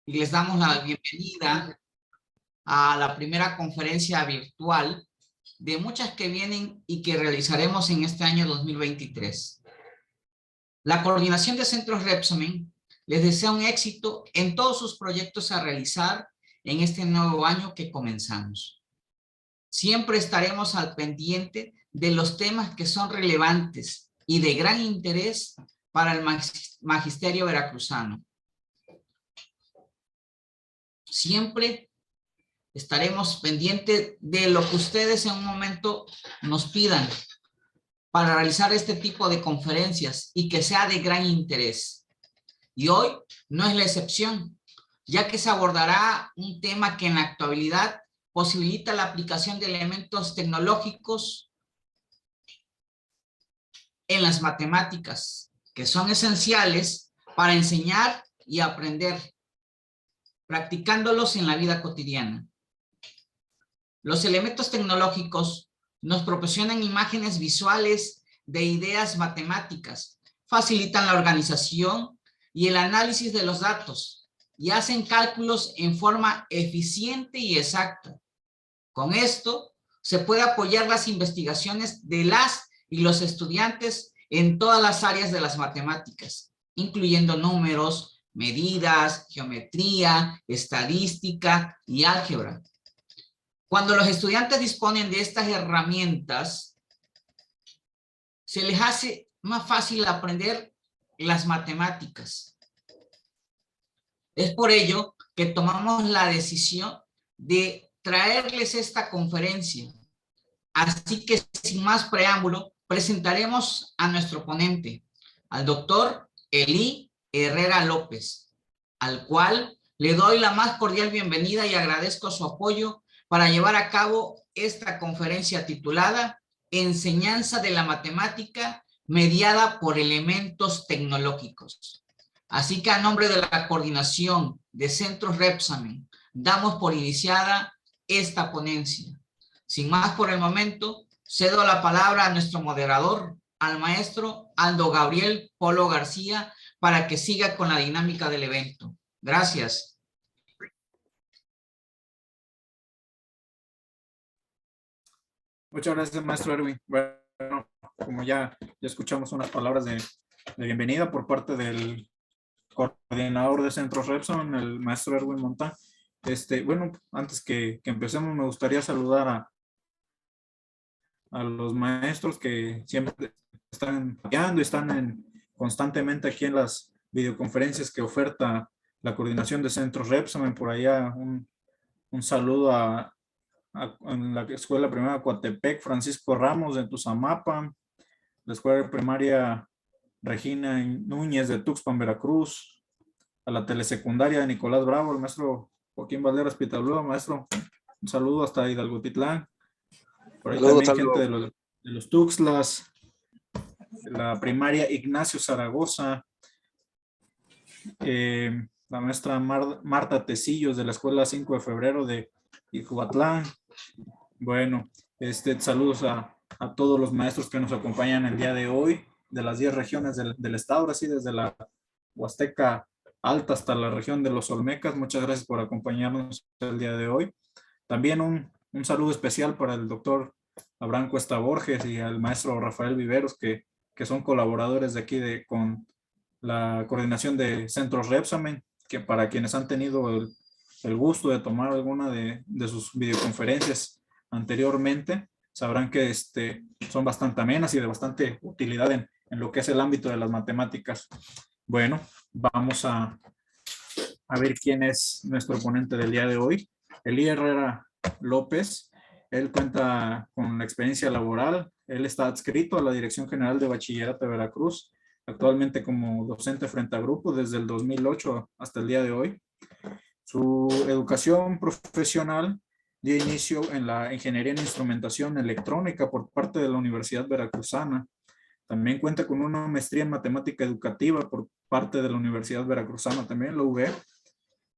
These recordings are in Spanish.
y les damos la bienvenida a la primera conferencia virtual de muchas que vienen y que realizaremos en este año 2023. La Coordinación de Centros Repsamen les desea un éxito en todos sus proyectos a realizar en este nuevo año que comenzamos. Siempre estaremos al pendiente de los temas que son relevantes y de gran interés para el magisterio veracruzano. Siempre estaremos pendientes de lo que ustedes en un momento nos pidan para realizar este tipo de conferencias y que sea de gran interés. Y hoy no es la excepción, ya que se abordará un tema que en la actualidad posibilita la aplicación de elementos tecnológicos en las matemáticas, que son esenciales para enseñar y aprender, practicándolos en la vida cotidiana. Los elementos tecnológicos nos proporcionan imágenes visuales de ideas matemáticas, facilitan la organización y el análisis de los datos y hacen cálculos en forma eficiente y exacta. Con esto se puede apoyar las investigaciones de las y los estudiantes en todas las áreas de las matemáticas, incluyendo números, medidas, geometría, estadística y álgebra. Cuando los estudiantes disponen de estas herramientas, se les hace más fácil aprender las matemáticas. Es por ello que tomamos la decisión de traerles esta conferencia. Así que, sin más preámbulo, presentaremos a nuestro ponente, al doctor Elí Herrera López, al cual le doy la más cordial bienvenida y agradezco su apoyo para llevar a cabo esta conferencia titulada Enseñanza de la matemática mediada por elementos tecnológicos. Así que a nombre de la Coordinación de Centros Repsamen, damos por iniciada esta ponencia. Sin más por el momento, cedo la palabra a nuestro moderador, al maestro Aldo Gabriel Polo García, para que siga con la dinámica del evento. Gracias. Muchas gracias, maestro Erwin. Bueno, como ya escuchamos unas palabras de bienvenida por parte del coordinador de Centros Repsamen, el maestro Erwin Montán. Bueno, antes que empecemos, me gustaría saludar a los maestros que siempre están apoyando y están constantemente aquí en las videoconferencias que oferta la Coordinación de Centros Repsamen. Por allá un saludo en la Escuela Primaria Coatepec, Francisco Ramos de Tuzamapa, la Escuela Primaria Regina Núñez de Tuxpan, Veracruz, a la Telesecundaria de Nicolás Bravo, el maestro Joaquín Valderas Pitalúa, maestro, un saludo hasta Hidalgo Titlán, por ahí saludos, también gente de los Tuxtlas, la primaria Ignacio Zaragoza, la maestra Marta Tecillos de la Escuela 5 de Febrero de Ijuatlán. Bueno, saludos a todos los maestros que nos acompañan el día de hoy, de las 10 regiones del estado, así desde la Huasteca Alta hasta la región de los Olmecas. Muchas gracias por acompañarnos el día de hoy. También un saludo especial para el doctor Abraham Cuesta Borges y al maestro Rafael Viveros, que son colaboradores de aquí con la Coordinación de Centros Repsamen, que para quienes han tenido el gusto de tomar alguna de sus videoconferencias anteriormente, sabrán que son bastante amenas y de bastante utilidad en lo que es el ámbito de las matemáticas. Bueno, vamos a ver quién es nuestro ponente del día de hoy. Elí Herrera López. Él cuenta con experiencia laboral. Él está adscrito a la Dirección General de Bachillerato de Veracruz, actualmente como docente frente a grupo desde el 2008 hasta el día de hoy. Su educación profesional dio inicio en la Ingeniería en Instrumentación Electrónica por parte de la Universidad Veracruzana. También cuenta con una maestría en Matemática Educativa por parte de la Universidad Veracruzana, también la UV.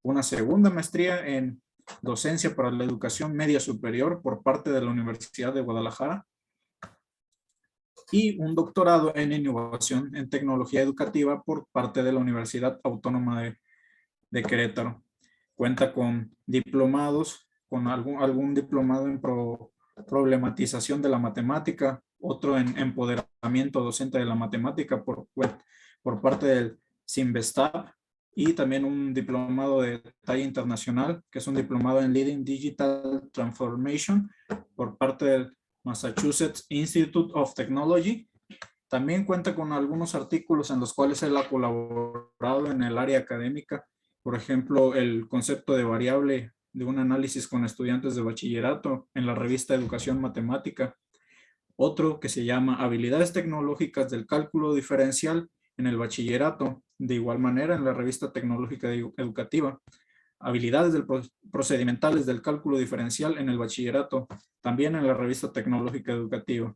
Una segunda maestría en Docencia para la Educación Media Superior por parte de la Universidad de Guadalajara. Y un doctorado en Innovación en Tecnología Educativa por parte de la Universidad Autónoma de Querétaro. cuenta con diplomados, con algún diplomado en problematización de la matemática, otro en empoderamiento docente de la matemática por parte del CIMBESTAB, y también un diplomado de talla internacional, que es un diplomado en Leading Digital Transformation por parte del Massachusetts Institute of Technology. También cuenta con algunos artículos en los cuales él ha colaborado en el área académica, por ejemplo, el concepto de variable de un análisis con estudiantes de bachillerato en la revista Educación Matemática. Otro que se llama Habilidades tecnológicas del cálculo diferencial en el bachillerato, de igual manera en la revista Tecnológica Educativa. Habilidades procedimentales del cálculo diferencial en el bachillerato, también en la revista Tecnológica Educativa.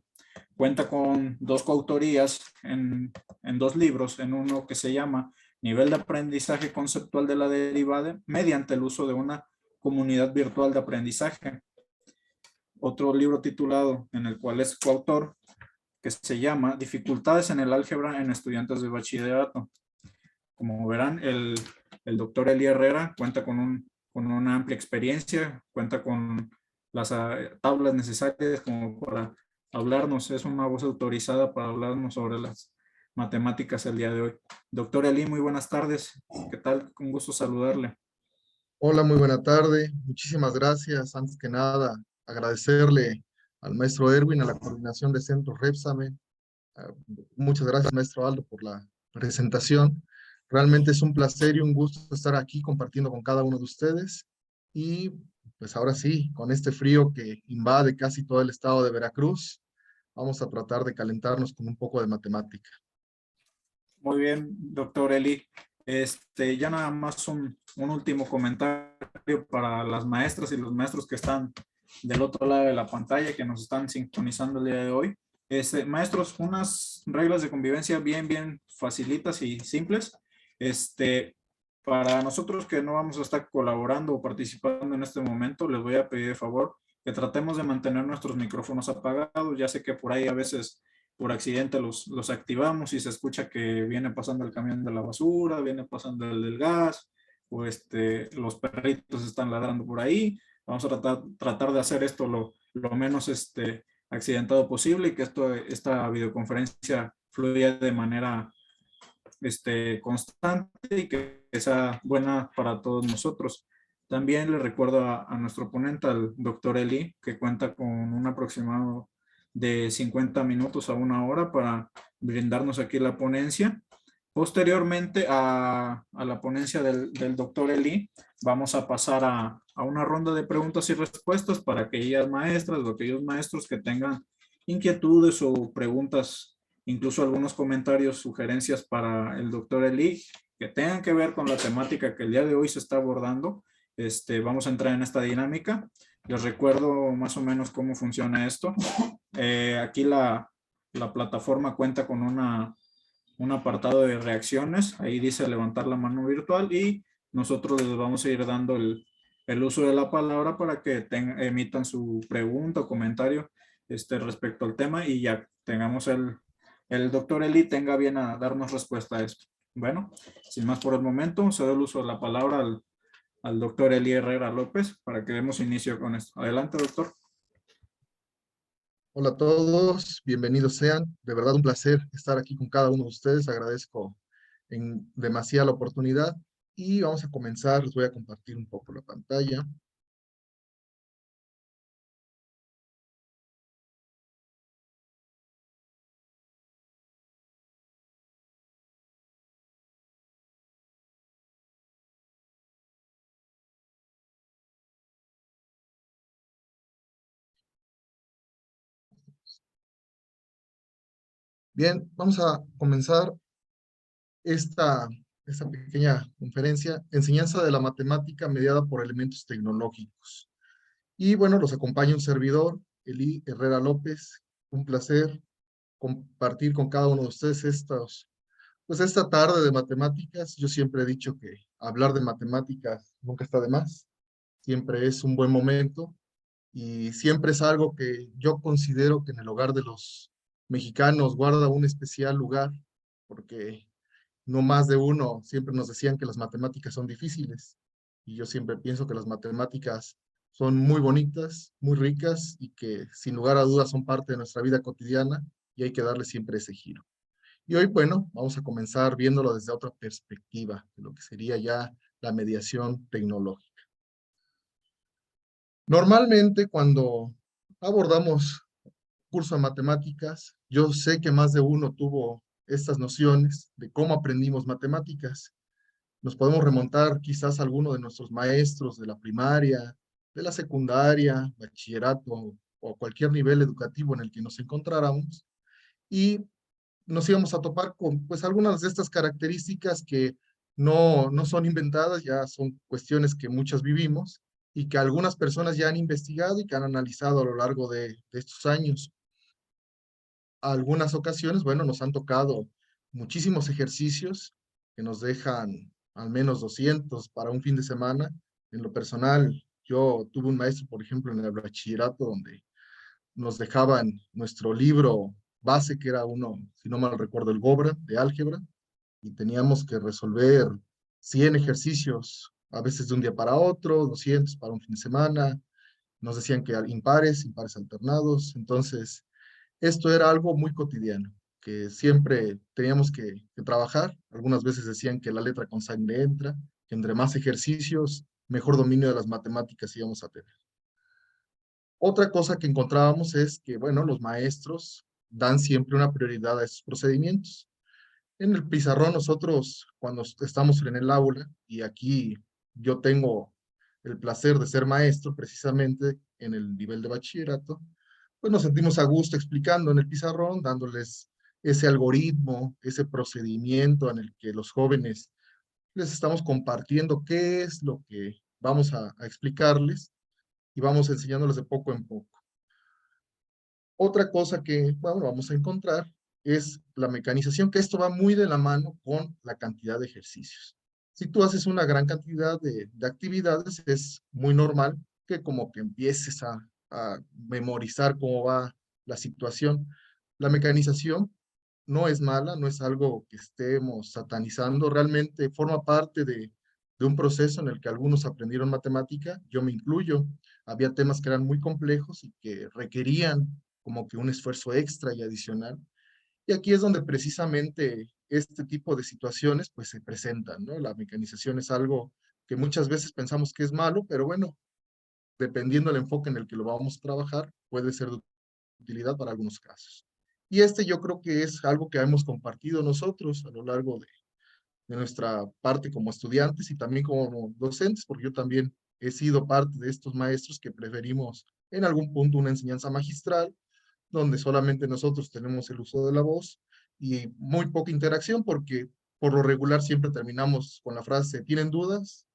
Cuenta con 2 coautorías en 2 libros, en uno que se llama Nivel de aprendizaje conceptual de la derivada mediante el uso de una comunidad virtual de aprendizaje. Otro libro titulado, en el cual es coautor, que se llama Dificultades en el álgebra en estudiantes de bachillerato. Como verán, el doctor Eli Herrera cuenta con una amplia experiencia, cuenta con las tablas necesarias como para hablarnos, es una voz autorizada para hablarnos sobre las matemáticas el día de hoy. Doctor Eli, muy buenas tardes. ¿Qué tal? Un gusto saludarle. Hola, muy buena tarde. Muchísimas gracias. Antes que nada, agradecerle al maestro Erwin, a la coordinación de Centro Repsamen. Muchas gracias, maestro Aldo, por la presentación. Realmente es un placer y un gusto estar aquí compartiendo con cada uno de ustedes. Y pues ahora sí, con este frío que invade casi todo el estado de Veracruz, vamos a tratar de calentarnos con un poco de matemática. Muy bien, doctor Eli. Ya nada más un último comentario para las maestras y los maestros que están del otro lado de la pantalla, que nos están sintonizando el día de hoy. Maestros, unas reglas de convivencia bien facilitas y simples. Para nosotros que no vamos a estar colaborando o participando en este momento, les voy a pedir de favor que tratemos de mantener nuestros micrófonos apagados. Ya sé que por ahí a veces por accidente los activamos y se escucha que viene pasando el camión de la basura, viene pasando el del gas, o los perritos están ladrando por ahí. Vamos a tratar de hacer esto lo menos accidentado posible y que esta videoconferencia fluya de manera constante y que sea buena para todos nosotros. También le recuerdo a nuestro ponente, al doctor Eli, que cuenta con un aproximado de 50 minutos a 1 hora para brindarnos aquí la ponencia. Posteriormente a la ponencia del doctor Eli, vamos a pasar a una ronda de preguntas y respuestas para aquellas maestras o aquellos maestros que tengan inquietudes o preguntas, incluso algunos comentarios, sugerencias para el doctor Eli, que tengan que ver con la temática que el día de hoy se está abordando. Vamos a entrar en esta dinámica. Les recuerdo más o menos cómo funciona esto. Aquí la plataforma cuenta con un apartado de reacciones. Ahí dice levantar la mano virtual y nosotros les vamos a ir dando el uso de la palabra para que emitan su pregunta o comentario respecto al tema y ya tengamos el doctor Eli tenga bien a darnos respuesta a esto. Bueno, sin más por el momento, cedo el uso de la palabra al doctor Eli Herrera López para que demos inicio con esto. Adelante, doctor. Hola a todos, bienvenidos sean. De verdad un placer estar aquí con cada uno de ustedes. Agradezco en demasía la oportunidad y vamos a comenzar. Les voy a compartir un poco la pantalla. Bien, vamos a comenzar esta pequeña conferencia, Enseñanza de la Matemática mediada por elementos tecnológicos. Y bueno, los acompaña un servidor, Eli Herrera López. Un placer compartir con cada uno de ustedes esta tarde de matemáticas. Yo siempre he dicho que hablar de matemáticas nunca está de más. Siempre es un buen momento y siempre es algo que yo considero que en el hogar de los mexicanos guarda un especial lugar, porque no más de uno siempre nos decían que las matemáticas son difíciles. y yo siempre pienso que las matemáticas son muy bonitas, muy ricas y que sin lugar a dudas son parte de nuestra vida cotidiana y hay que darle siempre ese giro. Y hoy, bueno, vamos a comenzar viéndolo desde otra perspectiva, de lo que sería ya la mediación tecnológica. Normalmente cuando abordamos curso de matemáticas, yo sé que más de uno tuvo estas nociones de cómo aprendimos matemáticas. Nos podemos remontar quizás a alguno de nuestros maestros de la primaria, de la secundaria, bachillerato o cualquier nivel educativo en el que nos encontráramos y nos íbamos a topar con pues algunas de estas características que no son inventadas, ya son cuestiones que muchas vivimos y que algunas personas ya han investigado y que han analizado a lo largo de estos años. Algunas ocasiones, bueno, nos han tocado muchísimos ejercicios que nos dejan al menos 200 para un fin de semana. En lo personal, yo tuve un maestro, por ejemplo, en el bachillerato, donde nos dejaban nuestro libro base, que era uno, si no mal recuerdo, el Gobra de álgebra, y teníamos que resolver 100 ejercicios, a veces de un día para otro, 200 para un fin de semana. Nos decían que impares, impares alternados. Entonces, esto era algo muy cotidiano, que siempre teníamos que trabajar. Algunas veces decían que la letra con sangre entra, que entre más ejercicios, mejor dominio de las matemáticas íbamos a tener. Otra cosa que encontrábamos es que, bueno, los maestros dan siempre una prioridad a estos procedimientos. En el pizarrón nosotros, cuando estamos en el aula, y aquí yo tengo el placer de ser maestro precisamente en el nivel de bachillerato, pues nos sentimos a gusto explicando en el pizarrón, dándoles ese algoritmo, ese procedimiento en el que los jóvenes les estamos compartiendo qué es lo que vamos a explicarles y vamos enseñándoles de poco en poco. Otra cosa que, bueno, vamos a encontrar es la mecanización, que esto va muy de la mano con la cantidad de ejercicios. Si tú haces una gran cantidad de actividades, es muy normal que como que empieces a memorizar cómo va la situación. La mecanización no es mala, no es algo que estemos satanizando, realmente forma parte de un proceso en el que algunos aprendieron matemática, yo me incluyo. Había temas que eran muy complejos y que requerían como que un esfuerzo extra y adicional. Y aquí es donde precisamente este tipo de situaciones pues se presentan, ¿no? La mecanización es algo que muchas veces pensamos que es malo, pero bueno, dependiendo del enfoque en el que lo vamos a trabajar, puede ser de utilidad para algunos casos. Y este yo creo que es algo que hemos compartido nosotros a lo largo de nuestra parte como estudiantes y también como docentes, porque yo también he sido parte de estos maestros que preferimos en algún punto una enseñanza magistral, donde solamente nosotros tenemos el uso de la voz y muy poca interacción, porque por lo regular siempre terminamos con la frase, ¿tienen dudas?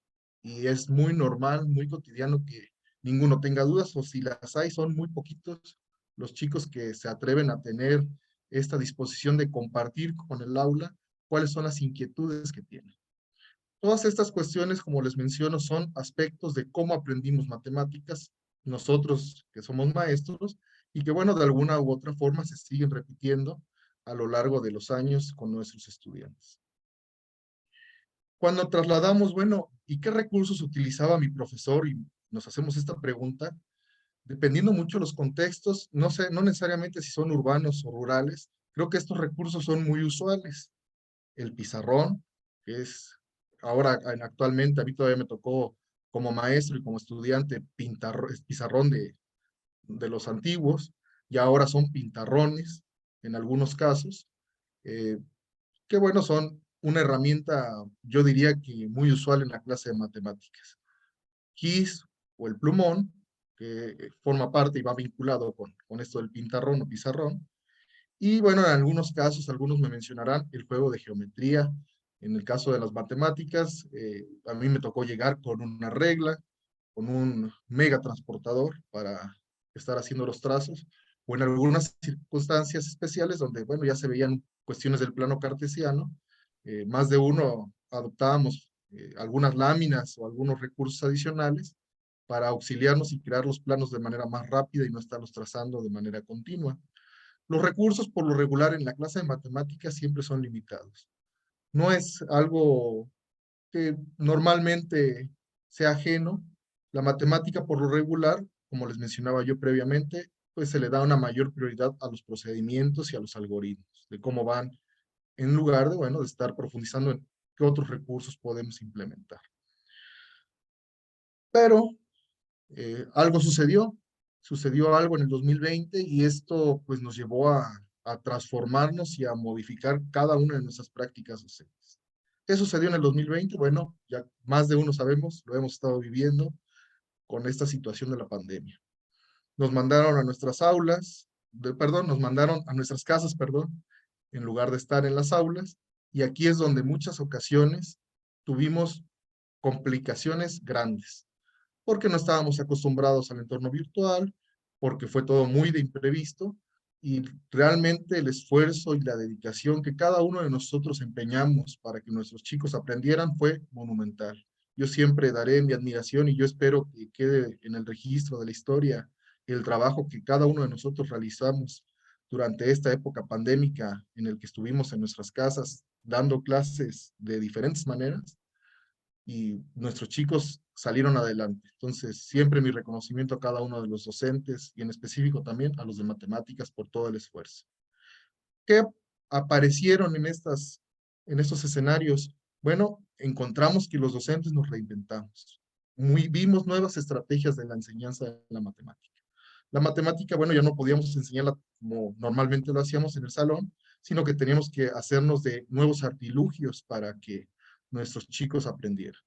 Y es muy normal, muy cotidiano que ninguno tenga dudas, o si las hay, son muy poquitos los chicos que se atreven a tener esta disposición de compartir con el aula cuáles son las inquietudes que tienen. Todas estas cuestiones, como les menciono, son aspectos de cómo aprendimos matemáticas nosotros que somos maestros y que, bueno, de alguna u otra forma se siguen repitiendo a lo largo de los años con nuestros estudiantes. Cuando trasladamos, bueno, ¿y qué recursos utilizaba mi profesor? Y nos hacemos esta pregunta, dependiendo mucho de los contextos, no sé, no necesariamente si son urbanos o rurales, creo que estos recursos son muy usuales. El pizarrón, que es ahora actualmente, a mí todavía me tocó como maestro y como estudiante pintar pizarrón de los antiguos, y ahora son pintarrones en algunos casos, eh, que bueno, son una herramienta, yo diría que muy usual en la clase de matemáticas. Gis o el plumón, que forma parte y va vinculado con esto del pintarrón o pizarrón, y bueno, en algunos casos, algunos me mencionarán el juego de geometría. En el caso de las matemáticas, a mí me tocó llegar con una regla, con un mega transportador para estar haciendo los trazos, o en algunas circunstancias especiales donde, bueno, ya se veían cuestiones del plano cartesiano, más de uno adoptábamos algunas láminas o algunos recursos adicionales para auxiliarnos y crear los planos de manera más rápida y no estarlos trazando de manera continua. Los recursos por lo regular en la clase de matemáticas siempre son limitados. No es algo que normalmente sea ajeno. La matemática por lo regular, como les mencionaba yo previamente, pues se le da una mayor prioridad a los procedimientos y a los algoritmos, de cómo van, en lugar de, bueno, de estar profundizando en qué otros recursos podemos implementar. Pero algo sucedió algo en el 2020 y esto pues nos llevó a transformarnos y a modificar cada una de nuestras prácticas docentes. ¿Qué sucedió en el 2020? Bueno, ya más de uno sabemos, lo hemos estado viviendo con esta situación de la pandemia. Nos mandaron a nuestras aulas, nos mandaron a nuestras casas, perdón, en lugar de estar en las aulas, y aquí es donde muchas ocasiones tuvimos complicaciones grandes porque no estábamos acostumbrados al entorno virtual, porque fue todo muy de imprevisto, y realmente el esfuerzo y la dedicación que cada uno de nosotros empeñamos para que nuestros chicos aprendieran fue monumental. Yo siempre daré mi admiración y yo espero que quede en el registro de la historia el trabajo que cada uno de nosotros realizamos durante esta época pandémica en el que estuvimos en nuestras casas dando clases de diferentes maneras y nuestros chicos salieron adelante. Entonces, siempre mi reconocimiento a cada uno de los docentes y en específico también a los de matemáticas por todo el esfuerzo. ¿Qué aparecieron en estos escenarios? Bueno, encontramos que los docentes nos reinventamos. Vimos nuevas estrategias de la enseñanza de la matemática. La matemática, bueno, ya no podíamos enseñarla como normalmente lo hacíamos en el salón, sino que teníamos que hacernos de nuevos artilugios para que nuestros chicos aprendieran.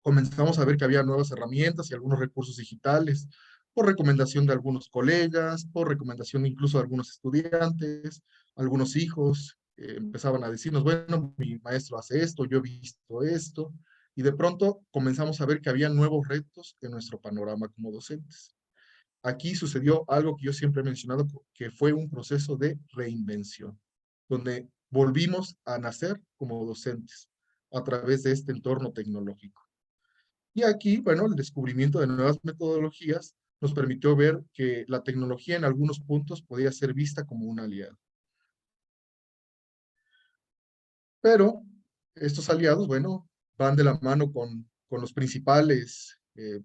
Comenzamos a ver que había nuevas herramientas y algunos recursos digitales, por recomendación de algunos colegas, por recomendación incluso de algunos estudiantes, algunos hijos empezaban a decirnos, bueno, mi maestro hace esto, yo he visto esto, y de pronto comenzamos a ver que había nuevos retos en nuestro panorama como docentes. Aquí sucedió algo que yo siempre he mencionado, que fue un proceso de reinvención, donde volvimos a nacer como docentes a través de este entorno tecnológico. Y aquí, bueno, el descubrimiento de nuevas metodologías nos permitió ver que la tecnología en algunos puntos podía ser vista como un aliado. Pero estos aliados, bueno, van de la mano con los principales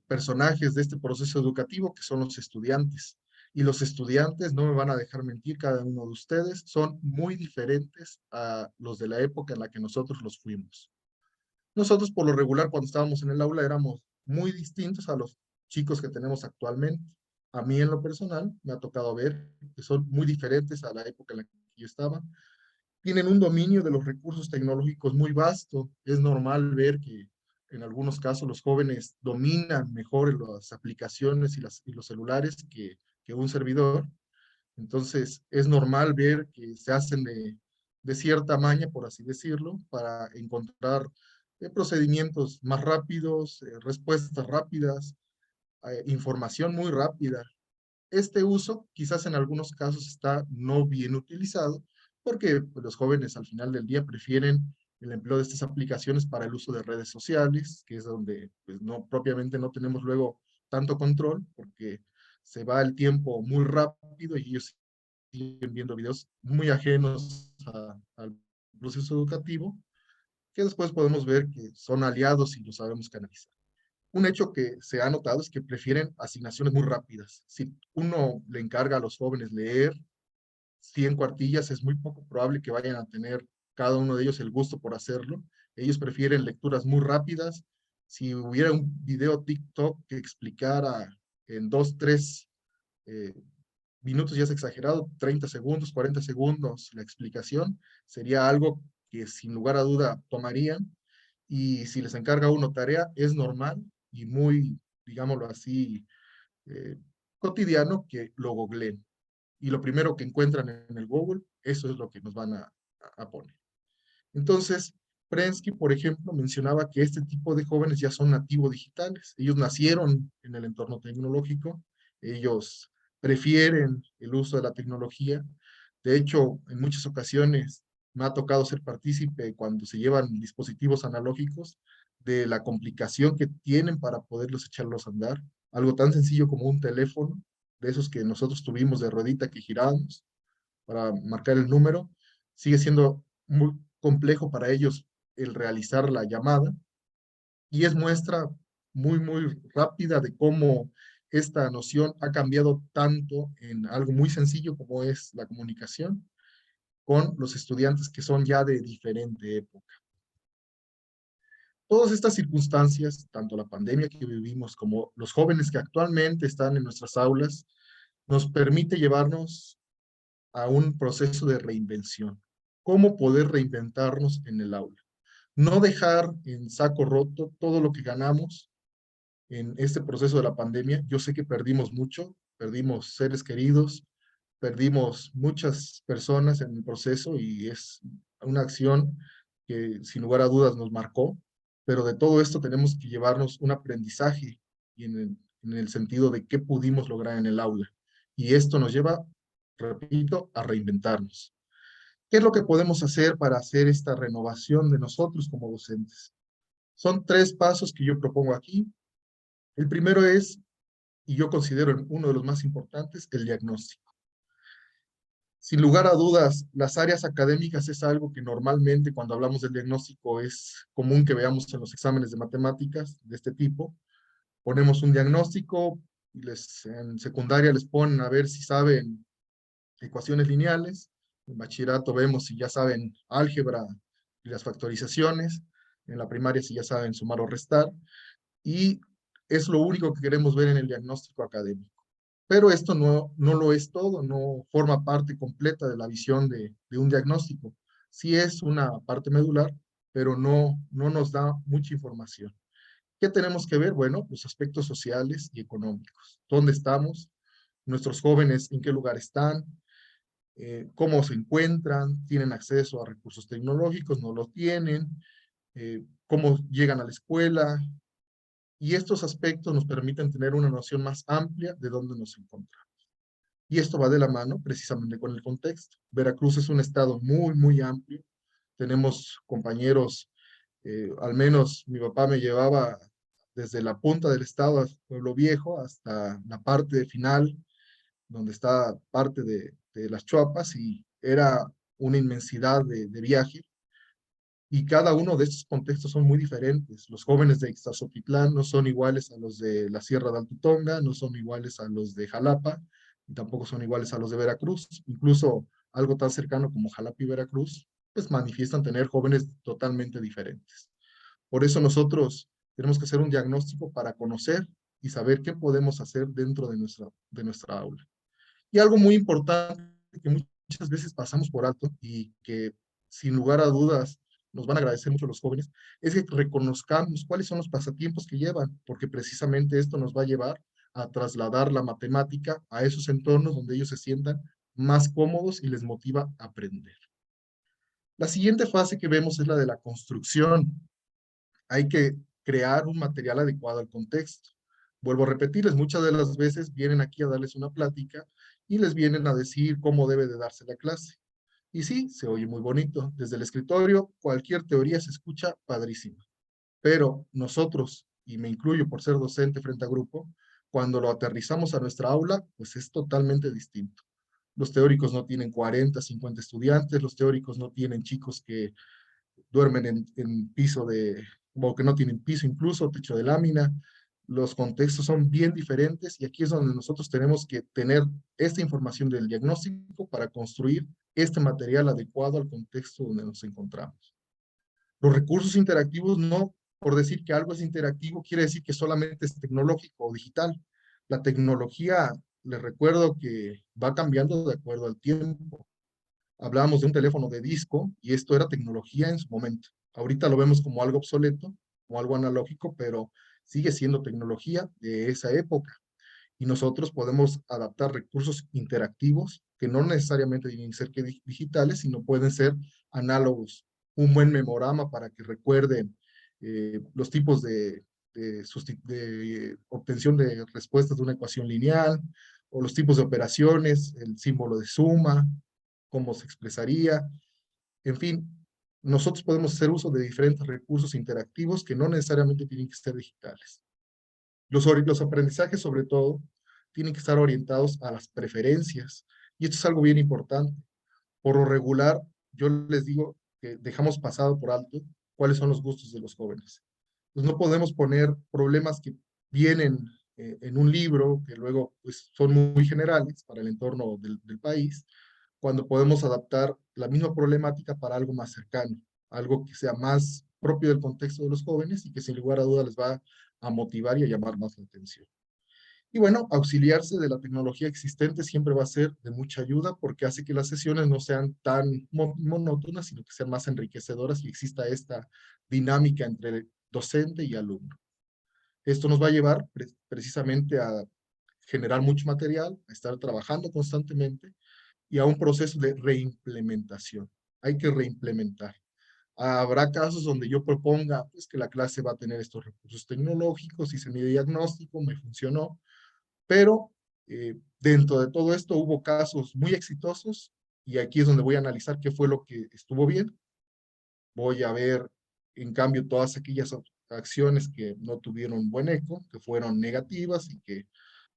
personajes de este proceso educativo, que son los estudiantes. Y los estudiantes, no me van a dejar mentir cada uno de ustedes, son muy diferentes a los de la época en la que nosotros los fuimos. Nosotros por lo regular cuando estábamos en el aula éramos muy distintos a los chicos que tenemos actualmente. A mí en lo personal me ha tocado ver que son muy diferentes a la época en la que yo estaba. Tienen un dominio de los recursos tecnológicos muy vasto. Es normal ver que en algunos casos los jóvenes dominan mejor las aplicaciones y los celulares que un servidor. Entonces es normal ver que se hacen de cierta maña, por así decirlo, para encontrar procedimientos más rápidos, respuestas rápidas, información muy rápida. Este uso quizás en algunos casos está no bien utilizado porque pues, los jóvenes al final del día prefieren el empleo de estas aplicaciones para el uso de redes sociales, que es donde pues, no, propiamente no tenemos luego tanto control porque se va el tiempo muy rápido y ellos siguen viendo videos muy ajenos al proceso educativo, que después podemos ver que son aliados y lo sabemos canalizar. Un hecho que se ha notado es que prefieren asignaciones muy rápidas. Si uno le encarga a los jóvenes leer 100 cuartillas, es muy poco probable que vayan a tener cada uno de ellos el gusto por hacerlo. Ellos prefieren lecturas muy rápidas. Si hubiera un video TikTok que explicara en 2, 3 minutos, ya es exagerado, 30 segundos, 40 segundos la explicación, sería algo que sin lugar a duda tomarían. Y si les encarga uno tarea, es normal y muy, digámoslo así, eh, cotidiano que lo googleen. Y lo primero que encuentran en el Google, eso es lo que nos van a poner. Entonces, Prensky, por ejemplo, mencionaba que este tipo de jóvenes ya son nativos digitales. Ellos nacieron en el entorno tecnológico, ellos prefieren el uso de la tecnología. De hecho, en muchas ocasiones me ha tocado ser partícipe cuando se llevan dispositivos analógicos de la complicación que tienen para poderlos echarlos a andar. Algo tan sencillo como un teléfono, de esos que nosotros tuvimos de ruedita que girábamos para marcar el número, sigue siendo muy complejo para ellos el realizar la llamada y es muestra muy rápida de cómo esta noción ha cambiado tanto en algo muy sencillo como es la comunicación con los estudiantes que son ya de diferente época. Todas estas circunstancias, tanto la pandemia que vivimos como los jóvenes que actualmente están en nuestras aulas, nos permite llevarnos a un proceso de reinvención. ¿Cómo poder reinventarnos en el aula? No dejar en saco roto todo lo que ganamos en este proceso de la pandemia. Yo sé que perdimos mucho, perdimos seres queridos, perdimos muchas personas en el proceso y es una acción que sin lugar a dudas nos marcó, pero de todo esto tenemos que llevarnos un aprendizaje y en el sentido de qué pudimos lograr en el aula. Y esto nos lleva, repito, a reinventarnos. ¿Qué es lo que podemos hacer para hacer esta renovación de nosotros como docentes? Son 3 pasos que yo propongo aquí. El primero es, y yo considero uno de los más importantes, el diagnóstico. Sin lugar a dudas, las áreas académicas es algo que normalmente cuando hablamos del diagnóstico es común que veamos en los exámenes de matemáticas de este tipo. Ponemos un diagnóstico y en secundaria les ponen a ver si saben ecuaciones lineales. En bachillerato vemos si ya saben álgebra y las factorizaciones. En la primaria si ya saben sumar o restar. Y es lo único que queremos ver en el diagnóstico académico. Pero esto no lo es todo, no forma parte completa de la visión de un diagnóstico. Sí es una parte medular, pero no nos da mucha información. ¿Qué tenemos que ver? Bueno, los aspectos sociales y económicos. ¿Dónde estamos? Nuestros jóvenes, ¿en qué lugar están? ¿Cómo se encuentran? ¿Tienen acceso a recursos tecnológicos? ¿No lo tienen? ¿Cómo llegan a la escuela? Y estos aspectos nos permiten tener una noción más amplia de dónde nos encontramos. Y esto va de la mano precisamente con el contexto. Veracruz es un estado muy amplio. Tenemos compañeros, al menos mi papá me llevaba desde la punta del estado, hasta Pueblo Viejo, hasta la parte final, donde está parte de las Chuapas, y era una inmensidad de viaje. Y cada uno de estos contextos son muy diferentes. Los jóvenes de Ixtazoquitlán no son iguales a los de la Sierra de Alto Tonga, no son iguales a los de Jalapa, y tampoco son iguales a los de Veracruz. Incluso algo tan cercano como Jalapa y Veracruz, pues manifiestan tener jóvenes totalmente diferentes. Por eso nosotros tenemos que hacer un diagnóstico para conocer y saber qué podemos hacer dentro de nuestra aula. Y algo muy importante que muchas veces pasamos por alto y que sin lugar a dudas nos van a agradecer mucho los jóvenes, es que reconozcamos cuáles son los pasatiempos que llevan, porque precisamente esto nos va a llevar a trasladar la matemática a esos entornos donde ellos se sientan más cómodos y les motiva a aprender. La siguiente fase que vemos es la de la construcción. Hay que crear un material adecuado al contexto. Vuelvo a repetirles, muchas de las veces vienen aquí a darles una plática y les vienen a decir cómo debe de darse la clase. Y sí, se oye muy bonito. Desde el escritorio, cualquier teoría se escucha padrísima. Pero nosotros, y me incluyo por ser docente frente a grupo, cuando lo aterrizamos a nuestra aula, pues es totalmente distinto. Los teóricos no tienen 40, 50 estudiantes, los teóricos no tienen chicos que duermen en piso o que no tienen piso incluso, techo de lámina. Los contextos son bien diferentes y aquí es donde nosotros tenemos que tener esta información del diagnóstico para construir este material adecuado al contexto donde nos encontramos. Los recursos interactivos, no por decir que algo es interactivo quiere decir que solamente es tecnológico o digital. La tecnología, les recuerdo que va cambiando de acuerdo al tiempo. Hablábamos de un teléfono de disco y esto era tecnología en su momento. Ahorita lo vemos como algo obsoleto, como algo analógico, pero sigue siendo tecnología de esa época. Y nosotros podemos adaptar recursos interactivos que no necesariamente tienen que ser digitales, sino pueden ser análogos. Un buen memorama para que recuerden los tipos de obtención de respuestas de una ecuación lineal, o los tipos de operaciones, el símbolo de suma, cómo se expresaría. En fin, nosotros podemos hacer uso de diferentes recursos interactivos que no necesariamente tienen que ser digitales. Los aprendizajes, sobre todo, tienen que estar orientados a las preferencias. Y esto es algo bien importante. Por lo regular, yo les digo que dejamos pasado por alto cuáles son los gustos de los jóvenes. pues no podemos poner problemas que vienen en un libro, que luego pues, son muy generales para el entorno del país, cuando podemos adaptar la misma problemática para algo más cercano, algo que sea más propio del contexto de los jóvenes y que sin lugar a duda les va a motivar y a llamar más la atención. Y bueno, auxiliarse de la tecnología existente siempre va a ser de mucha ayuda porque hace que las sesiones no sean tan monótonas, sino que sean más enriquecedoras y exista esta dinámica entre docente y alumno. Esto nos va a llevar precisamente a generar mucho material, a estar trabajando constantemente y a un proceso de reimplementación. Hay que reimplementar. Habrá casos donde yo proponga pues, que la clase va a tener estos recursos tecnológicos, hice mi diagnóstico, me funcionó, pero dentro de todo esto hubo casos muy exitosos y aquí es donde voy a analizar qué fue lo que estuvo bien. Voy a ver, en cambio, todas aquellas acciones que no tuvieron buen eco, que fueron negativas y que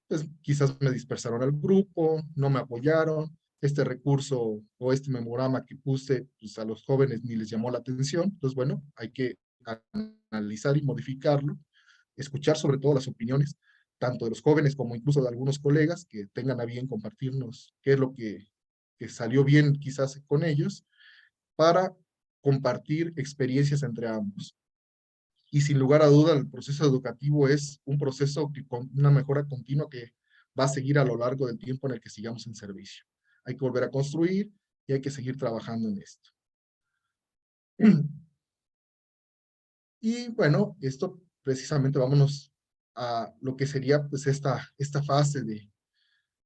pues, quizás me dispersaron al grupo, no me apoyaron, este recurso o este memorama que puse pues, a los jóvenes ni les llamó la atención. Entonces, bueno, hay que analizar y modificarlo, escuchar sobre todo las opiniones, tanto de los jóvenes como incluso de algunos colegas que tengan a bien compartirnos qué es lo que salió bien quizás con ellos, para compartir experiencias entre ambos. Y sin lugar a duda, el proceso educativo es un proceso que con una mejora continua que va a seguir a lo largo del tiempo en el que sigamos en servicio. Hay que volver a construir y hay que seguir trabajando en esto. Y bueno, esto precisamente vámonos a lo que sería pues esta fase de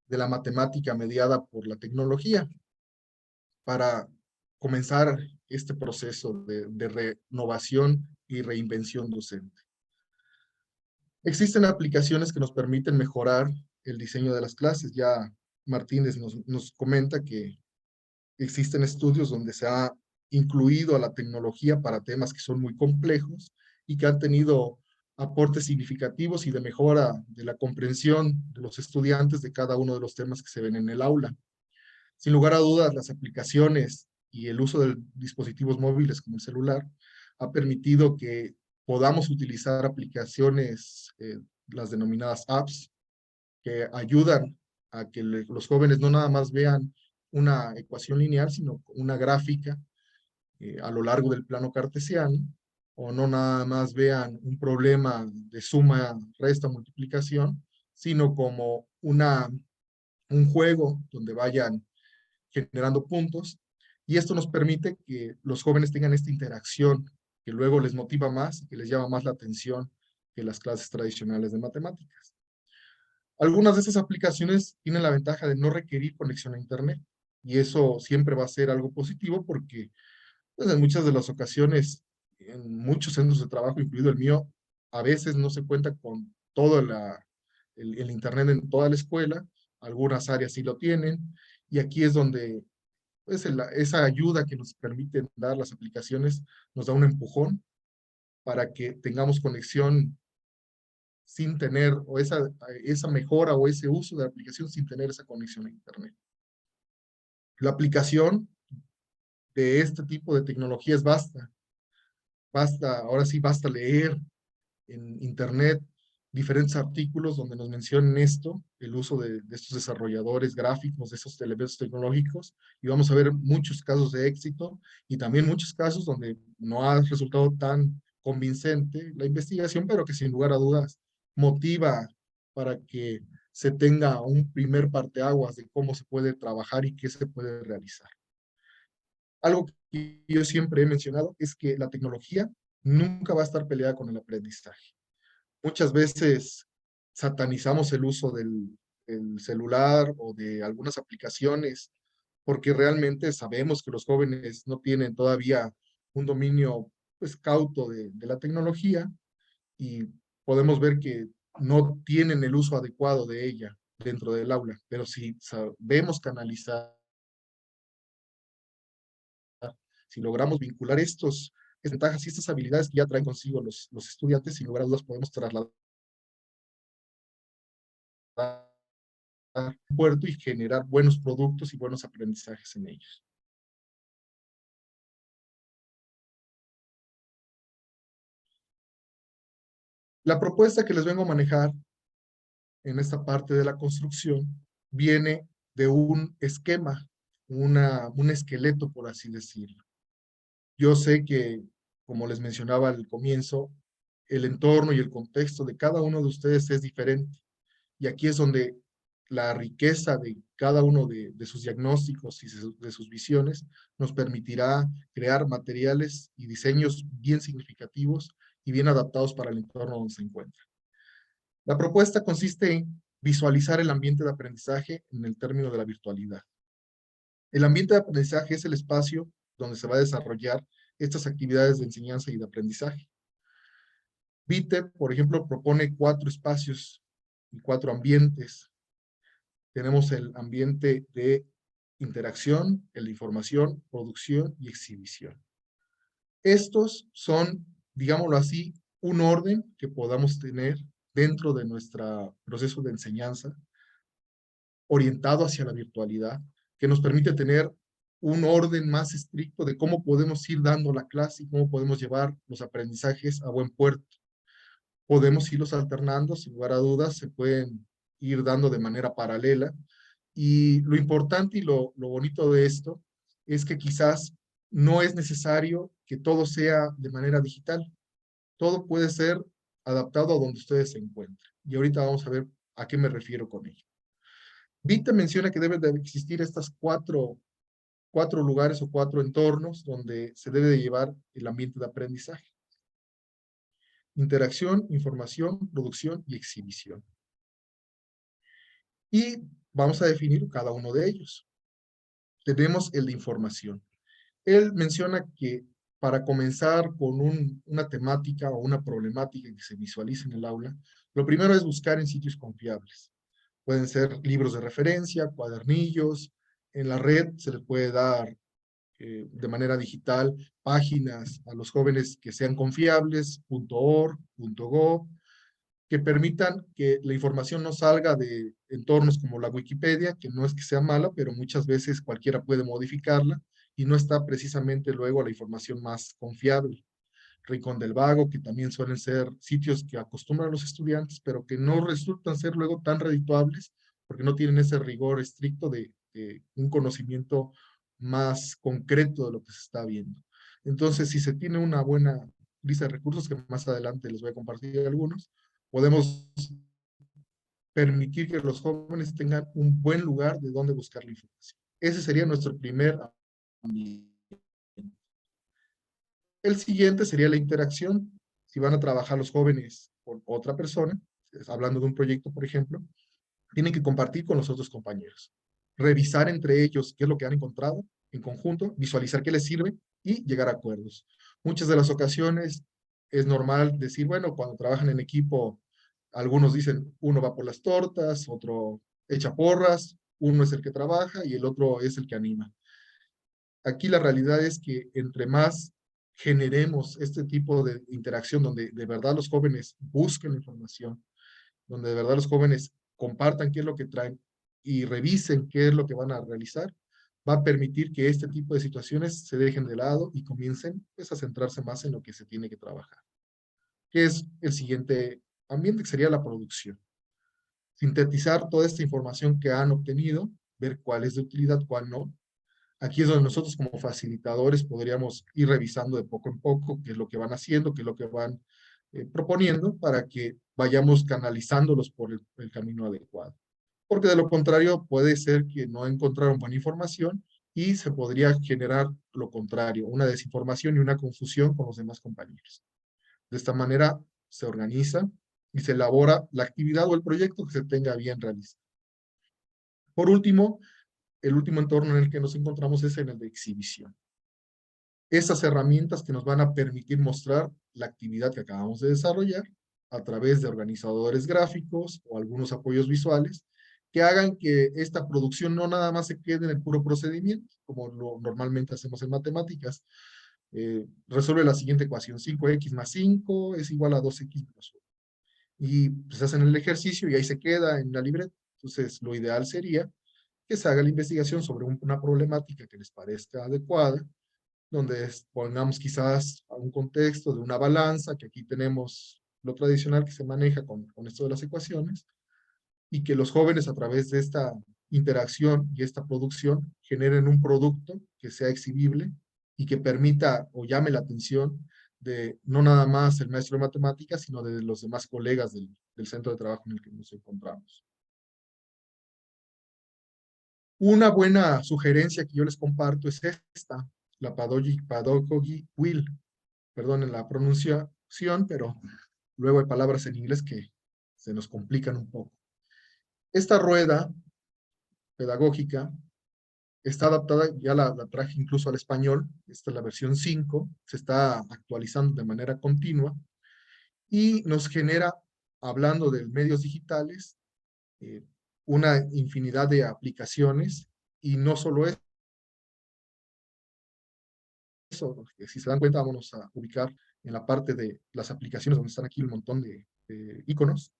la matemática mediada por la tecnología para comenzar este proceso de renovación y reinvención docente. Existen aplicaciones que nos permiten mejorar el diseño de las clases. Ya Martínez nos comenta que existen estudios donde se ha incluido a la tecnología para temas que son muy complejos y que han tenido aportes significativos y de mejora de la comprensión de los estudiantes de cada uno de los temas que se ven en el aula. Sin lugar a dudas, las aplicaciones y el uso de dispositivos móviles como el celular ha permitido que podamos utilizar aplicaciones, las denominadas apps, que ayudan a que los jóvenes no nada más vean una ecuación lineal, sino una gráfica a lo largo del plano cartesiano, o no nada más vean un problema de suma, resta, multiplicación, sino como un juego donde vayan generando puntos, y esto nos permite que los jóvenes tengan esta interacción que luego les motiva más y que les llama más la atención que las clases tradicionales de matemáticas. Algunas de estas aplicaciones tienen la ventaja de no requerir conexión a internet, y eso siempre va a ser algo positivo porque pues, en muchas de las ocasiones, en muchos centros de trabajo, incluido el mío, a veces no se cuenta con todo el internet en toda la escuela, algunas áreas sí lo tienen, y aquí es donde pues, esa ayuda que nos permiten dar las aplicaciones nos da un empujón para que tengamos conexión sin tener, o esa mejora o ese uso de la aplicación sin tener esa conexión a internet. La aplicación de este tipo de tecnologías ahora sí basta leer en internet diferentes artículos donde nos mencionen esto, el uso de estos desarrolladores gráficos, de esos elementos tecnológicos, y vamos a ver muchos casos de éxito y también muchos casos donde no ha resultado tan convincente la investigación, pero que sin lugar a dudas motiva para que se tenga un primer parteaguas de cómo se puede trabajar y qué se puede realizar. Algo que yo siempre he mencionado es que la tecnología nunca va a estar peleada con el aprendizaje. Muchas veces satanizamos el uso del celular o de algunas aplicaciones porque realmente sabemos que los jóvenes no tienen todavía un dominio pues, cauto de la tecnología, y podemos ver que no tienen el uso adecuado de ella dentro del aula, pero si sabemos canalizar, si logramos vincular estas ventajas y estas habilidades que ya traen consigo los estudiantes, sin lugar a dudas podemos trasladar puerto y generar buenos productos y buenos aprendizajes en ellos. La propuesta que les vengo a manejar en esta parte de la construcción viene de un esquema, un esqueleto, por así decirlo. Yo sé que, como les mencionaba al comienzo, el entorno y el contexto de cada uno de ustedes es diferente. Y aquí es donde la riqueza de cada uno de sus diagnósticos y de sus visiones nos permitirá crear materiales y diseños bien significativos y bien adaptados para el entorno donde se encuentra. La propuesta consiste en visualizar el ambiente de aprendizaje en el término de la virtualidad. El ambiente de aprendizaje es el espacio donde se va a desarrollar estas actividades de enseñanza y de aprendizaje. VITE, por ejemplo, propone 4 espacios y 4 ambientes. Tenemos el ambiente de interacción, el de información, producción y exhibición. Estos son, digámoslo así, un orden que podamos tener dentro de nuestro proceso de enseñanza, orientado hacia la virtualidad, que nos permite tener un orden más estricto de cómo podemos ir dando la clase y cómo podemos llevar los aprendizajes a buen puerto. Podemos irlos alternando, sin lugar a dudas, se pueden ir dando de manera paralela. Y lo importante y lo bonito de esto es que quizás no es necesario que todo sea de manera digital. Todo puede ser adaptado a donde ustedes se encuentren. Y ahorita vamos a ver a qué me refiero con ello. Vita menciona que deben de existir estas cuatro lugares o 4 entornos donde se debe de llevar el ambiente de aprendizaje. Interacción, información, producción y exhibición. Y vamos a definir cada uno de ellos. Tenemos el de información. Él menciona que para comenzar con una temática o una problemática que se visualice en el aula, lo primero es buscar en sitios confiables. Pueden ser libros de referencia, cuadernillos, en la red se les puede dar de manera digital páginas a los jóvenes que sean confiables, .org, .gov, que permitan que la información no salga de entornos como la Wikipedia, que no es que sea mala, pero muchas veces cualquiera puede modificarla y no está precisamente luego la información más confiable. Rincón del Vago, que también suelen ser sitios que acostumbran a los estudiantes, pero que no resultan ser luego tan redituables porque no tienen ese rigor estricto de un conocimiento más concreto de lo que se está viendo. Entonces, si se tiene una buena lista de recursos, que más adelante les voy a compartir algunos, podemos permitir que los jóvenes tengan un buen lugar de donde buscar la información. Ese sería nuestro primer ambiente. El siguiente sería la interacción. Si van a trabajar los jóvenes con otra persona, hablando de un proyecto, por ejemplo, tienen que compartir con los otros compañeros. Revisar entre ellos qué es lo que han encontrado en conjunto, visualizar qué les sirve y llegar a acuerdos. Muchas de las ocasiones es normal decir, bueno, cuando trabajan en equipo, algunos dicen, uno va por las tortas, otro echa porras, uno es el que trabaja y el otro es el que anima. Aquí la realidad es que entre más generemos este tipo de interacción donde de verdad los jóvenes busquen la información, donde de verdad los jóvenes compartan qué es lo que traen y revisen qué es lo que van a realizar, va a permitir que este tipo de situaciones se dejen de lado y comiencen pues, a centrarse más en lo que se tiene que trabajar. ¿Qué es el siguiente ambiente? Que sería la producción. Sintetizar toda esta información que han obtenido, ver cuál es de utilidad, cuál no. Aquí es donde nosotros como facilitadores podríamos ir revisando de poco en poco qué es lo que van haciendo, qué es lo que van proponiendo para que vayamos canalizándolos por el camino adecuado. Porque de lo contrario puede ser que no encontraron buena información y se podría generar lo contrario, una desinformación y una confusión con los demás compañeros. De esta manera se organiza y se elabora la actividad o el proyecto que se tenga bien realizado. Por último, el último entorno en el que nos encontramos es en el de exhibición. Esas herramientas que nos van a permitir mostrar la actividad que acabamos de desarrollar a través de organizadores gráficos o algunos apoyos visuales que hagan que esta producción no nada más se quede en el puro procedimiento, como lo normalmente hacemos en matemáticas. Resuelve la siguiente ecuación, 5x más 5 es igual a 2x menos 1. Y pues hacen el ejercicio y ahí se queda en la libreta. Entonces, lo ideal sería que se haga la investigación sobre una problemática que les parezca adecuada, donde pongamos quizás a un contexto de una balanza, que aquí tenemos lo tradicional que se maneja con esto de las ecuaciones, y que los jóvenes a través de esta interacción y esta producción generen un producto que sea exhibible y que permita o llame la atención de no nada más el maestro de matemáticas, sino de los demás colegas del centro de trabajo en el que nos encontramos. Una buena sugerencia que yo les comparto es esta, la Pedagogy Wheel. Perdonen la pronunciación, pero luego hay palabras en inglés que se nos complican un poco. Esta rueda pedagógica está adaptada, ya la traje incluso al español, esta es la versión 5, se está actualizando de manera continua y nos genera, hablando de medios digitales, una infinidad de aplicaciones, y no solo eso, porque si se dan cuenta, vámonos a ubicar en la parte de las aplicaciones donde están aquí un montón de iconos,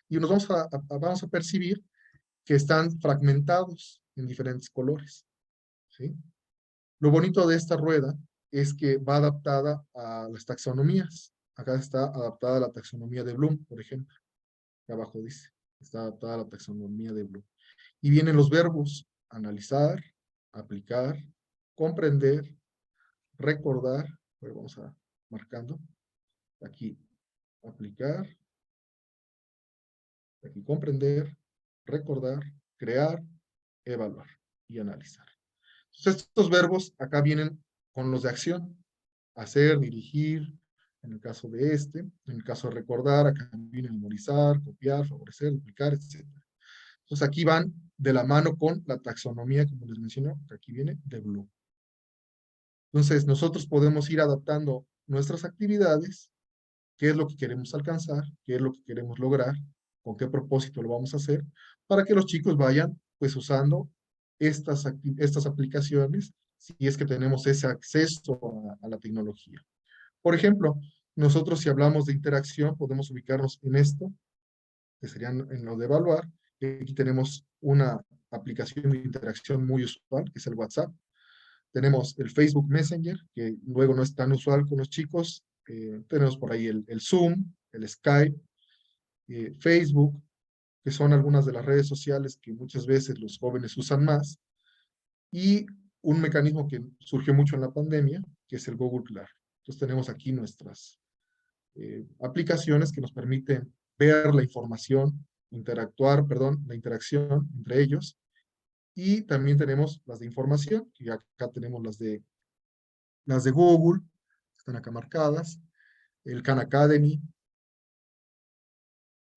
y nos vamos a percibir que están fragmentados en diferentes colores, ¿sí? Lo bonito de esta rueda es que va adaptada a las taxonomías. Acá está adaptada a la taxonomía de Bloom, por ejemplo. Acá abajo dice, está adaptada a la taxonomía de Bloom. Y vienen los verbos: analizar, aplicar, comprender, recordar. Bueno, vamos a marcando. Aquí, aplicar. Aquí, comprender, recordar, crear, evaluar y analizar. Entonces, estos verbos acá vienen con los de acción: hacer, dirigir, en el caso de este. En el caso de recordar, acá viene memorizar, copiar, favorecer, duplicar, etc. Entonces aquí van de la mano con la taxonomía, como les mencioné, que aquí viene de Bloom. Entonces nosotros podemos ir adaptando nuestras actividades, qué es lo que queremos alcanzar, qué es lo que queremos lograr, con qué propósito lo vamos a hacer, para que los chicos vayan pues usando estas aplicaciones, si es que tenemos ese acceso a la tecnología. Por ejemplo, nosotros, si hablamos de interacción, podemos ubicarnos en esto, que serían en lo de evaluar. Aquí tenemos una aplicación de interacción muy usual, que es el WhatsApp. Tenemos el Facebook Messenger, que luego no es tan usual con los chicos. Tenemos por ahí el Zoom, el Skype, Facebook, que son algunas de las redes sociales que muchas veces los jóvenes usan más. Y un mecanismo que surgió mucho en la pandemia, que es el Google Classroom. Entonces tenemos aquí nuestras aplicaciones que nos permiten ver la información, la interacción entre ellos. Y también tenemos las de información, y acá tenemos las de Google, que están acá marcadas, el Khan Academy,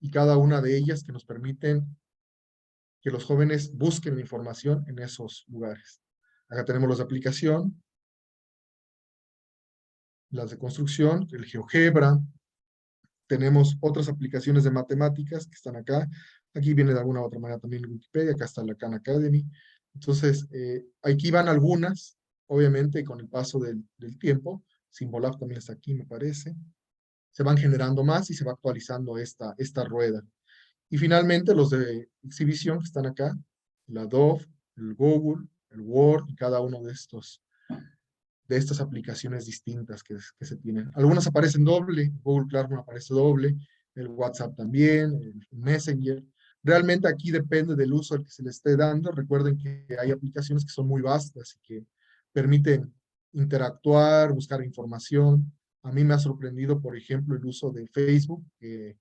y cada una de ellas que nos permiten que los jóvenes busquen la información en esos lugares. Acá tenemos las de aplicación, las de construcción, el GeoGebra. Tenemos otras aplicaciones de matemáticas que están acá. Aquí viene de alguna u otra manera también Wikipedia, acá está la Khan Academy. Entonces, aquí van algunas, obviamente con el paso del tiempo. Symbolab también está aquí, me parece. Se van generando más y se va actualizando esta rueda. Y finalmente los de exhibición que están acá, la Adobe, el Google, el Word, y cada uno de estas aplicaciones distintas que se tienen. Algunas aparecen doble, Google Classroom aparece doble, el WhatsApp también, el Messenger. Realmente aquí depende del uso al que se le esté dando. Recuerden que hay aplicaciones que son muy vastas y que permiten interactuar, buscar información. A mí me ha sorprendido, por ejemplo, el uso de Facebook, que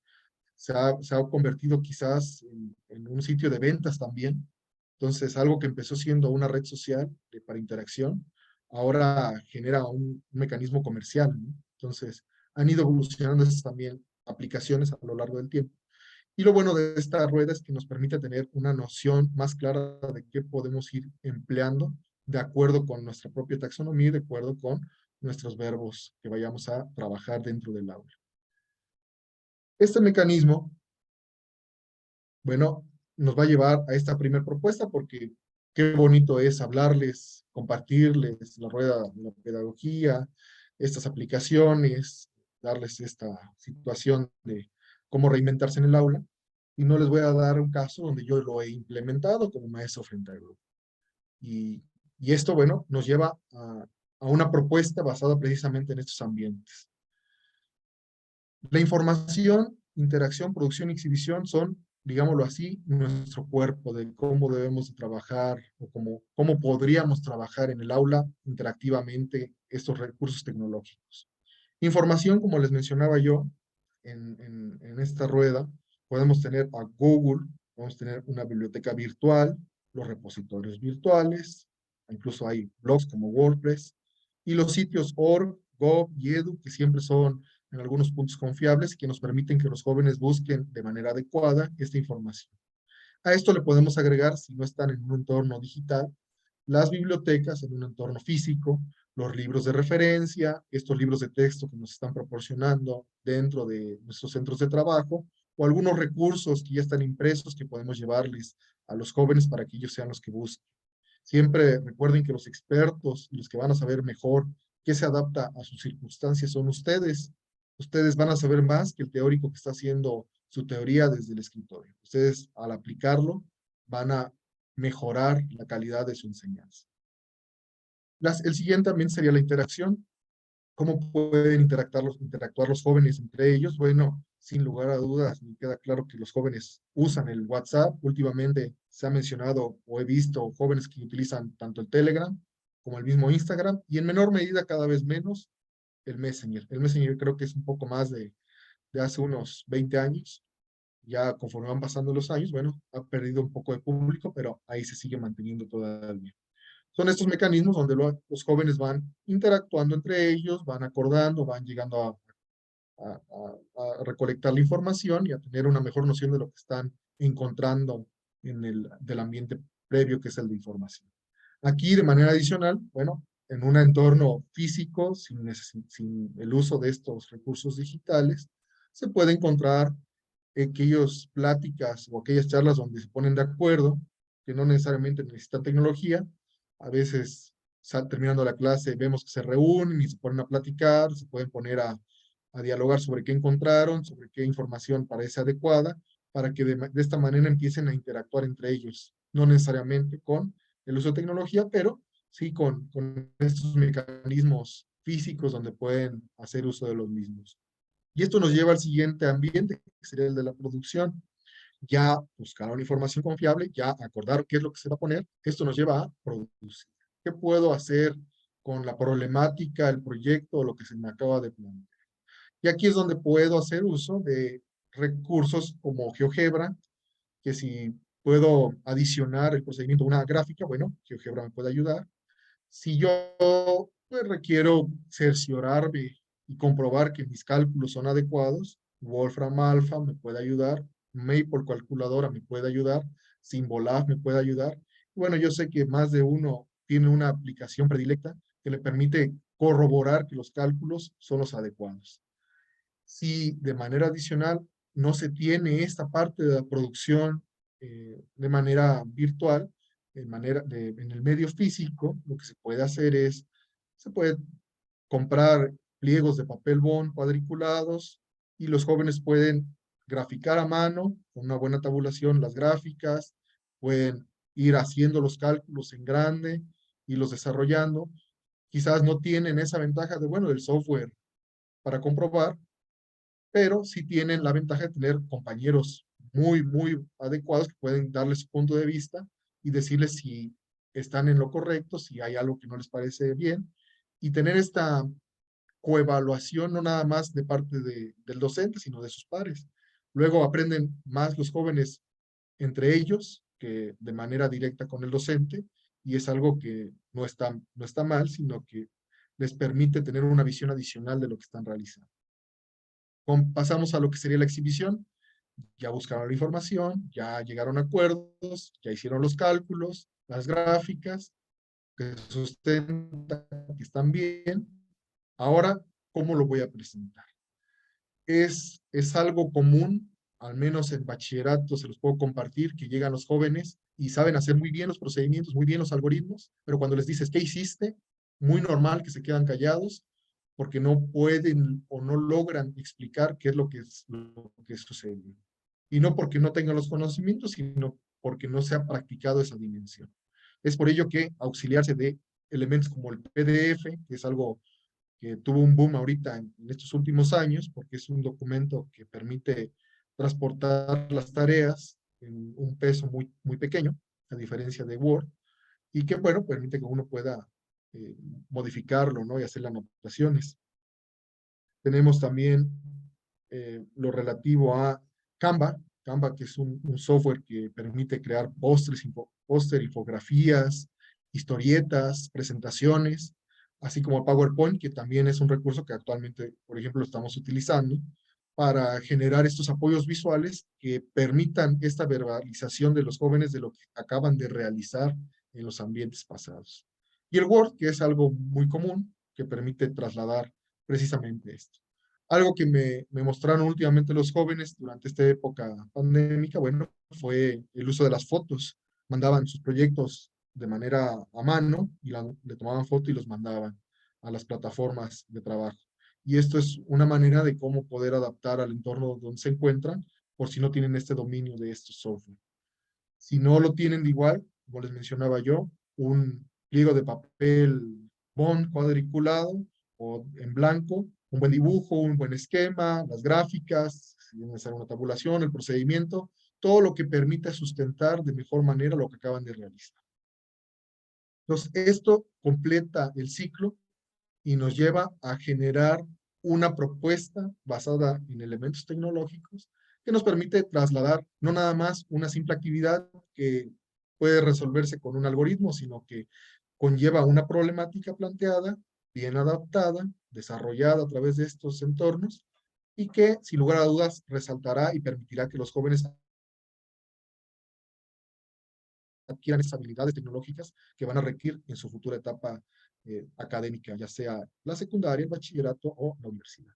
se ha convertido quizás en un sitio de ventas también. Entonces, algo que empezó siendo una red social para interacción, ahora genera un mecanismo comercial, ¿no? Entonces, han ido evolucionando esas también aplicaciones a lo largo del tiempo. Y lo bueno de esta rueda es que nos permite tener una noción más clara de qué podemos ir empleando de acuerdo con nuestra propia taxonomía y de acuerdo con nuestros verbos que vayamos a trabajar dentro del aula. Este mecanismo, bueno, nos va a llevar a esta primera propuesta, porque qué bonito es hablarles, compartirles la rueda de la pedagogía, estas aplicaciones, darles esta situación de cómo reinventarse en el aula, y no les voy a dar un caso donde yo lo he implementado como maestro frente al grupo. Y esto, bueno, nos lleva a una propuesta basada precisamente en estos ambientes. La información, interacción, producción y exhibición son, digámoslo así, nuestro cuerpo de cómo debemos de trabajar o cómo podríamos trabajar en el aula interactivamente estos recursos tecnológicos. Información, como les mencionaba yo en esta rueda, podemos tener a Google, podemos tener una biblioteca virtual, los repositorios virtuales, incluso hay blogs como WordPress, y los sitios org, gov y edu, que siempre son en algunos puntos confiables y que nos permiten que los jóvenes busquen de manera adecuada esta información. A esto le podemos agregar, si no están en un entorno digital, las bibliotecas en un entorno físico, los libros de referencia, estos libros de texto que nos están proporcionando dentro de nuestros centros de trabajo, o algunos recursos que ya están impresos que podemos llevarles a los jóvenes para que ellos sean los que busquen. Siempre recuerden que los expertos, los que van a saber mejor qué se adapta a sus circunstancias son ustedes. Ustedes van a saber más que el teórico que está haciendo su teoría desde el escritorio. Ustedes, al aplicarlo, van a mejorar la calidad de su enseñanza. El siguiente también sería la interacción. ¿Cómo pueden interactuar los jóvenes entre ellos? Bueno, sin lugar a dudas, me queda claro que los jóvenes usan el WhatsApp. Últimamente se ha mencionado o he visto jóvenes que utilizan tanto el Telegram como el mismo Instagram y en menor medida cada vez menos el Messenger. El Messenger creo que es un poco más de hace unos 20 años. Ya conforme van pasando los años, bueno, ha perdido un poco de público, pero ahí se sigue manteniendo todavía. Son estos mecanismos donde los jóvenes van interactuando entre ellos, van acordando, van llegando a recolectar la información y a tener una mejor noción de lo que están encontrando del ambiente previo que es el de información. Aquí, de manera adicional, bueno, en un entorno físico, sin el uso de estos recursos digitales, se puede encontrar aquellas pláticas o aquellas charlas donde se ponen de acuerdo, que no necesariamente necesitan tecnología. A veces, terminando la clase, vemos que se reúnen y se ponen a platicar, se pueden poner a dialogar sobre qué encontraron, sobre qué información parece adecuada, para que de esta manera empiecen a interactuar entre ellos, no necesariamente con el uso de tecnología, pero sí con estos mecanismos físicos donde pueden hacer uso de los mismos. Y esto nos lleva al siguiente ambiente, que sería el de la producción. Ya buscaron información confiable, ya acordar qué es lo que se va a poner. Esto nos lleva a producir. ¿Qué puedo hacer con la problemática, el proyecto o lo que se me acaba de plantear? Y aquí es donde puedo hacer uso de recursos como GeoGebra, que si puedo adicionar el procedimiento a una gráfica, bueno, GeoGebra me puede ayudar. Si yo pues, requiero cerciorarme y comprobar que mis cálculos son adecuados, Wolfram Alpha me puede ayudar, Maple calculadora me puede ayudar, Symbolab me puede ayudar. Bueno, yo sé que más de uno tiene una aplicación predilecta que le permite corroborar que los cálculos son los adecuados. Si de manera adicional no se tiene esta parte de la producción de manera virtual, en el medio físico, lo que se puede hacer es, se puede comprar pliegos de papel bond cuadriculados y los jóvenes pueden graficar a mano con una buena tabulación las gráficas, pueden ir haciendo los cálculos en grande y los desarrollando. Quizás no tienen esa ventaja de, bueno, del software para comprobar, pero sí tienen la ventaja de tener compañeros muy adecuados que pueden darles su punto de vista y decirles si están en lo correcto, si hay algo que no les parece bien, y tener esta coevaluación no nada más de parte del docente, sino de sus pares. Luego aprenden más los jóvenes entre ellos que de manera directa con el docente, y es algo que no está mal, sino que les permite tener una visión adicional de lo que están realizando. Pasamos a lo que sería la exhibición. Ya buscaron la información, ya llegaron a acuerdos, ya hicieron los cálculos, las gráficas, que sustentan que están bien. Ahora, ¿cómo lo voy a presentar? Es algo común, al menos en bachillerato se los puedo compartir, que llegan los jóvenes y saben hacer muy bien los procedimientos, muy bien los algoritmos, pero cuando les dices, ¿qué hiciste? Muy normal que se quedan callados porque no pueden o no logran explicar qué es lo que sucede. Y no porque no tengan los conocimientos, sino porque no se ha practicado esa dimensión. Es por ello que auxiliarse de elementos como el PDF, que es algo que tuvo un boom ahorita en estos últimos años, porque es un documento que permite transportar las tareas en un peso muy pequeño, a diferencia de Word, y que, bueno, permite que uno pueda eh, modificarlo, ¿no? Y hacer las anotaciones. Tenemos también lo relativo a Canva, Canva que es un software que permite crear póster, infografías, historietas, presentaciones, así como PowerPoint, que también es un recurso que actualmente, por ejemplo, estamos utilizando para generar estos apoyos visuales que permitan esta verbalización de los jóvenes de lo que acaban de realizar en los ambientes pasados. Y el Word, que es algo muy común, que permite trasladar precisamente esto. Algo que me mostraron últimamente los jóvenes durante esta época pandémica, bueno, fue el uso de las fotos. Mandaban sus proyectos de manera a mano y le tomaban foto y los mandaban a las plataformas de trabajo. Y esto es una manera de cómo poder adaptar al entorno donde se encuentran por si no tienen este dominio de estos software. Si no lo tienen de igual, como les mencionaba yo, un pliego de papel bond cuadriculado o en blanco, un buen dibujo, un buen esquema, las gráficas, si viene a ser una tabulación, el procedimiento, todo lo que permita sustentar de mejor manera lo que acaban de realizar. Entonces, esto completa el ciclo y nos lleva a generar una propuesta basada en elementos tecnológicos que nos permite trasladar no nada más una simple actividad que puede resolverse con un algoritmo, sino que conlleva una problemática planteada, bien adaptada, desarrollada a través de estos entornos y que, sin lugar a dudas, resaltará y permitirá que los jóvenes adquieran esas habilidades tecnológicas que van a requerir en su futura etapa académica, ya sea la secundaria, el bachillerato o la universidad.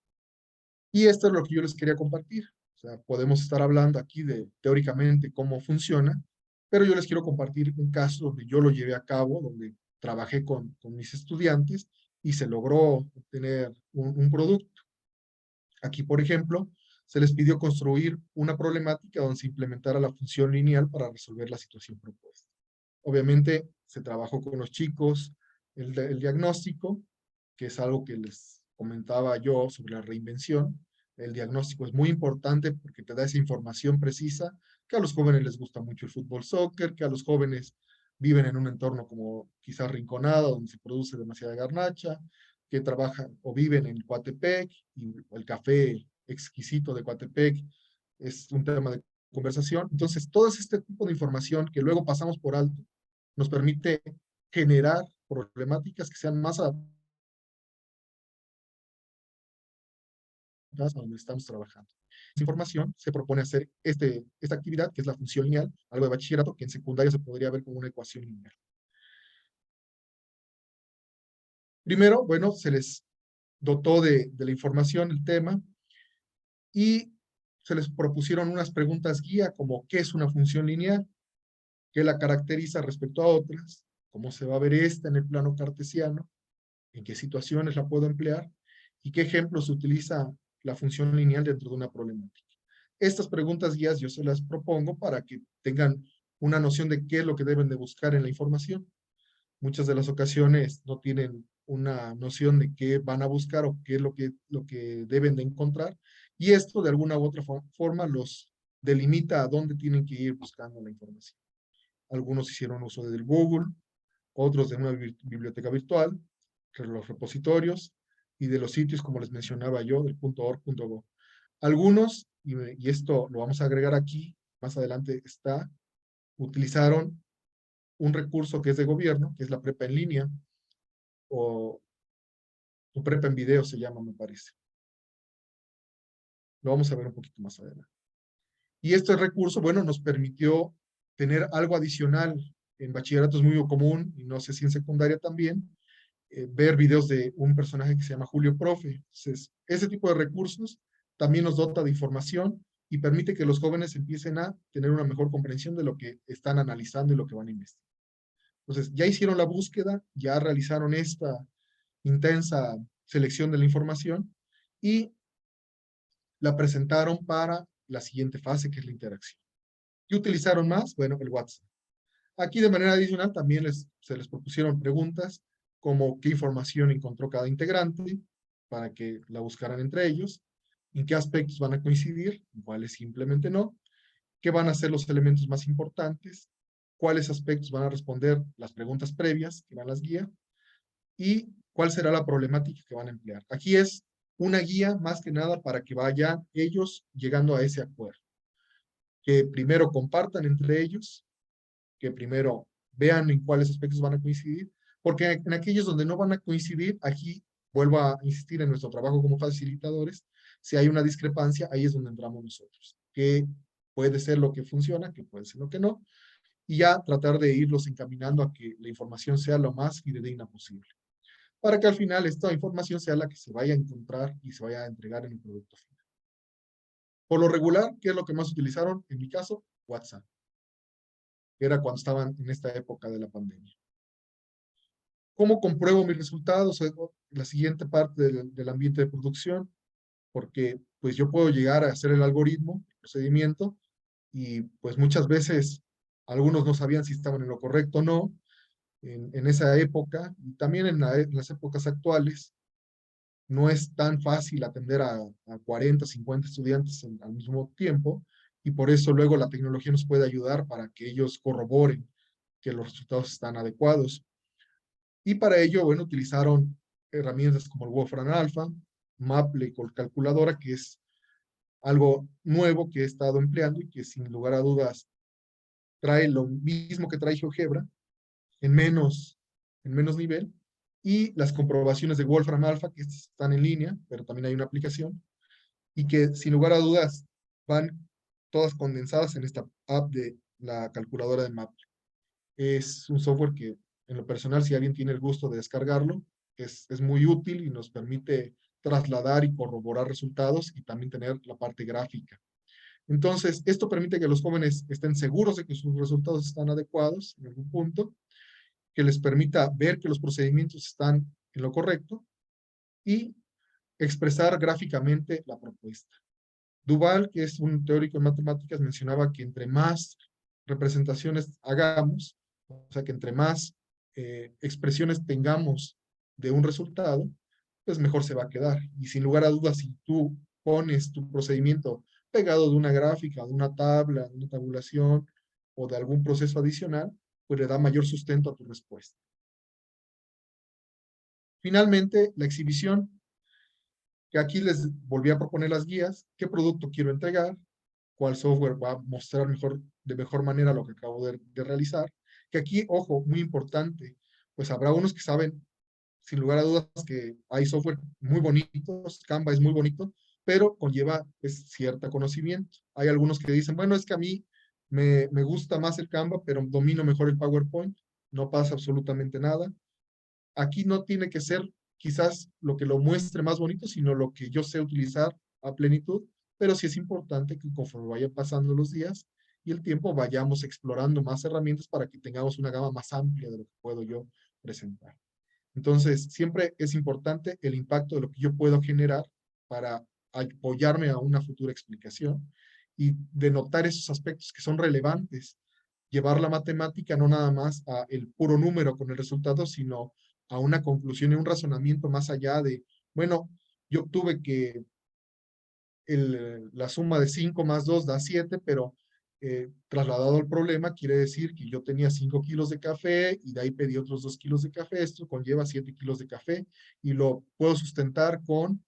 Y esto es lo que yo les quería compartir. O sea, podemos estar hablando aquí de teóricamente cómo funciona, pero yo les quiero compartir un caso donde yo lo llevé a cabo, donde trabajé con mis estudiantes y se logró obtener un producto. Aquí, por ejemplo, se les pidió construir una problemática donde se implementara la función lineal para resolver la situación propuesta. Obviamente, se trabajó con los chicos el diagnóstico, que es algo que les comentaba yo sobre la reinvención. El diagnóstico es muy importante porque te da esa información precisa, que a los jóvenes les gusta mucho el fútbol, soccer, que a los jóvenes viven en un entorno como quizás rinconado, donde se produce demasiada garnacha, que trabajan o viven en Coatepec, y el café exquisito de Coatepec es un tema de conversación. Entonces, todo este tipo de información que luego pasamos por alto, nos permite generar problemáticas que sean más adaptadas a donde estamos trabajando. Esa información se propone hacer esta actividad, que es la función lineal, algo de bachillerato, que en secundaria se podría ver como una ecuación lineal. Primero, bueno, se les dotó de la información, el tema, y se les propusieron unas preguntas guía, como ¿qué es una función lineal? ¿Qué la caracteriza respecto a otras? ¿Cómo se va a ver esta en el plano cartesiano? ¿En qué situaciones la puedo emplear? ¿Y qué ejemplos utiliza la función lineal dentro de una problemática? Estas preguntas guías yo se las propongo para que tengan una noción de qué es lo que deben de buscar en la información. Muchas de las ocasiones no tienen una noción de qué van a buscar o qué es lo que deben de encontrar, y esto de alguna u otra forma los delimita a dónde tienen que ir buscando la información. Algunos hicieron uso del Google, otros de una biblioteca virtual, los repositorios y de los sitios, como les mencionaba yo, del .org.go. Algunos, y esto lo vamos a agregar aquí, más adelante está, utilizaron un recurso que es de gobierno, que es la prepa en línea, o prepa en video se llama, me parece. Lo vamos a ver un poquito más adelante. Y este recurso, bueno, nos permitió tener algo adicional. En bachillerato es muy común, y no sé si en secundaria también, ver videos de un personaje que se llama Julio Profe. Entonces, ese tipo de recursos también nos dota de información y permite que los jóvenes empiecen a tener una mejor comprensión de lo que están analizando y lo que van a investigar. Entonces, ya hicieron la búsqueda, ya realizaron esta intensa selección de la información y la presentaron para la siguiente fase, que es la interacción. ¿Qué utilizaron más? Bueno, el WhatsApp. Aquí de manera adicional también se les propusieron preguntas como qué información encontró cada integrante para que la buscaran entre ellos, en qué aspectos van a coincidir, en cuáles simplemente no, qué van a ser los elementos más importantes, cuáles aspectos van a responder las preguntas previas, que van las guías, y cuál será la problemática que van a emplear. Aquí es una guía más que nada para que vayan ellos llegando a ese acuerdo. Que primero compartan entre ellos, que primero vean en cuáles aspectos van a coincidir, porque en aquellos donde no van a coincidir, aquí vuelvo a insistir en nuestro trabajo como facilitadores, si hay una discrepancia, ahí es donde entramos nosotros, que puede ser lo que funciona, que puede ser lo que no, y ya tratar de irlos encaminando a que la información sea lo más fidedigna posible, para que al final esta información sea la que se vaya a encontrar y se vaya a entregar en el producto final. Por lo regular, ¿qué es lo que más utilizaron? En mi caso, WhatsApp, que era cuando estaban en esta época de la pandemia. ¿Cómo compruebo mis resultados? La siguiente parte del ambiente de producción, porque pues yo puedo llegar a hacer el algoritmo, el procedimiento, y pues muchas veces algunos no sabían si estaban en lo correcto o no, en esa época, y también en las épocas actuales, no es tan fácil atender a 40, 50 estudiantes al mismo tiempo, y por eso luego la tecnología nos puede ayudar para que ellos corroboren que los resultados están adecuados. Y para ello, bueno, utilizaron herramientas como el Wolfram Alpha, Maple con calculadora, que es algo nuevo que he estado empleando y que sin lugar a dudas trae lo mismo que trae GeoGebra en menos nivel, y las comprobaciones de Wolfram Alpha, que están en línea, pero también hay una aplicación, y que sin lugar a dudas van todas condensadas en esta app de la calculadora de Maple. Es un software que, en lo personal, si alguien tiene el gusto de descargarlo, es muy útil y nos permite trasladar y corroborar resultados y también tener la parte gráfica. Entonces, esto permite que los jóvenes estén seguros de que sus resultados están adecuados en algún punto, que les permita ver que los procedimientos están en lo correcto y expresar gráficamente la propuesta. Duval, que es un teórico en matemáticas, mencionaba que entre más representaciones hagamos, o sea, que entre más expresiones tengamos de un resultado, pues mejor se va a quedar. Y sin lugar a dudas, si tú pones tu procedimiento pegado de una gráfica, de una tabla, de una tabulación o de algún proceso adicional, pues le da mayor sustento a tu respuesta. Finalmente, la exhibición, que aquí les volví a proponer las guías, qué producto quiero entregar, cuál software va a mostrar de mejor manera lo que acabo de realizar, que aquí, ojo, muy importante, pues habrá unos que saben, sin lugar a dudas, que hay software muy bonitos, Canva es muy bonito, pero conlleva pues, cierto conocimiento. Hay algunos que dicen, bueno, es que a mí me gusta más el Canva, pero domino mejor el PowerPoint, no pasa absolutamente nada. Aquí no tiene que ser quizás lo que lo muestre más bonito, sino lo que yo sé utilizar a plenitud, pero sí es importante que conforme vayan pasando los días y el tiempo vayamos explorando más herramientas para que tengamos una gama más amplia de lo que puedo yo presentar. Entonces, siempre es importante el impacto de lo que yo puedo generar para apoyarme a una futura explicación y denotar esos aspectos que son relevantes. Llevar la matemática no nada más a el puro número con el resultado, sino a una conclusión y un razonamiento más allá de, bueno, yo obtuve que la suma de 5 más 2 da 7, pero trasladado al problema quiere decir que yo tenía 5 kilos de café y de ahí pedí otros 2 kilos de café, esto conlleva 7 kilos de café y lo puedo sustentar con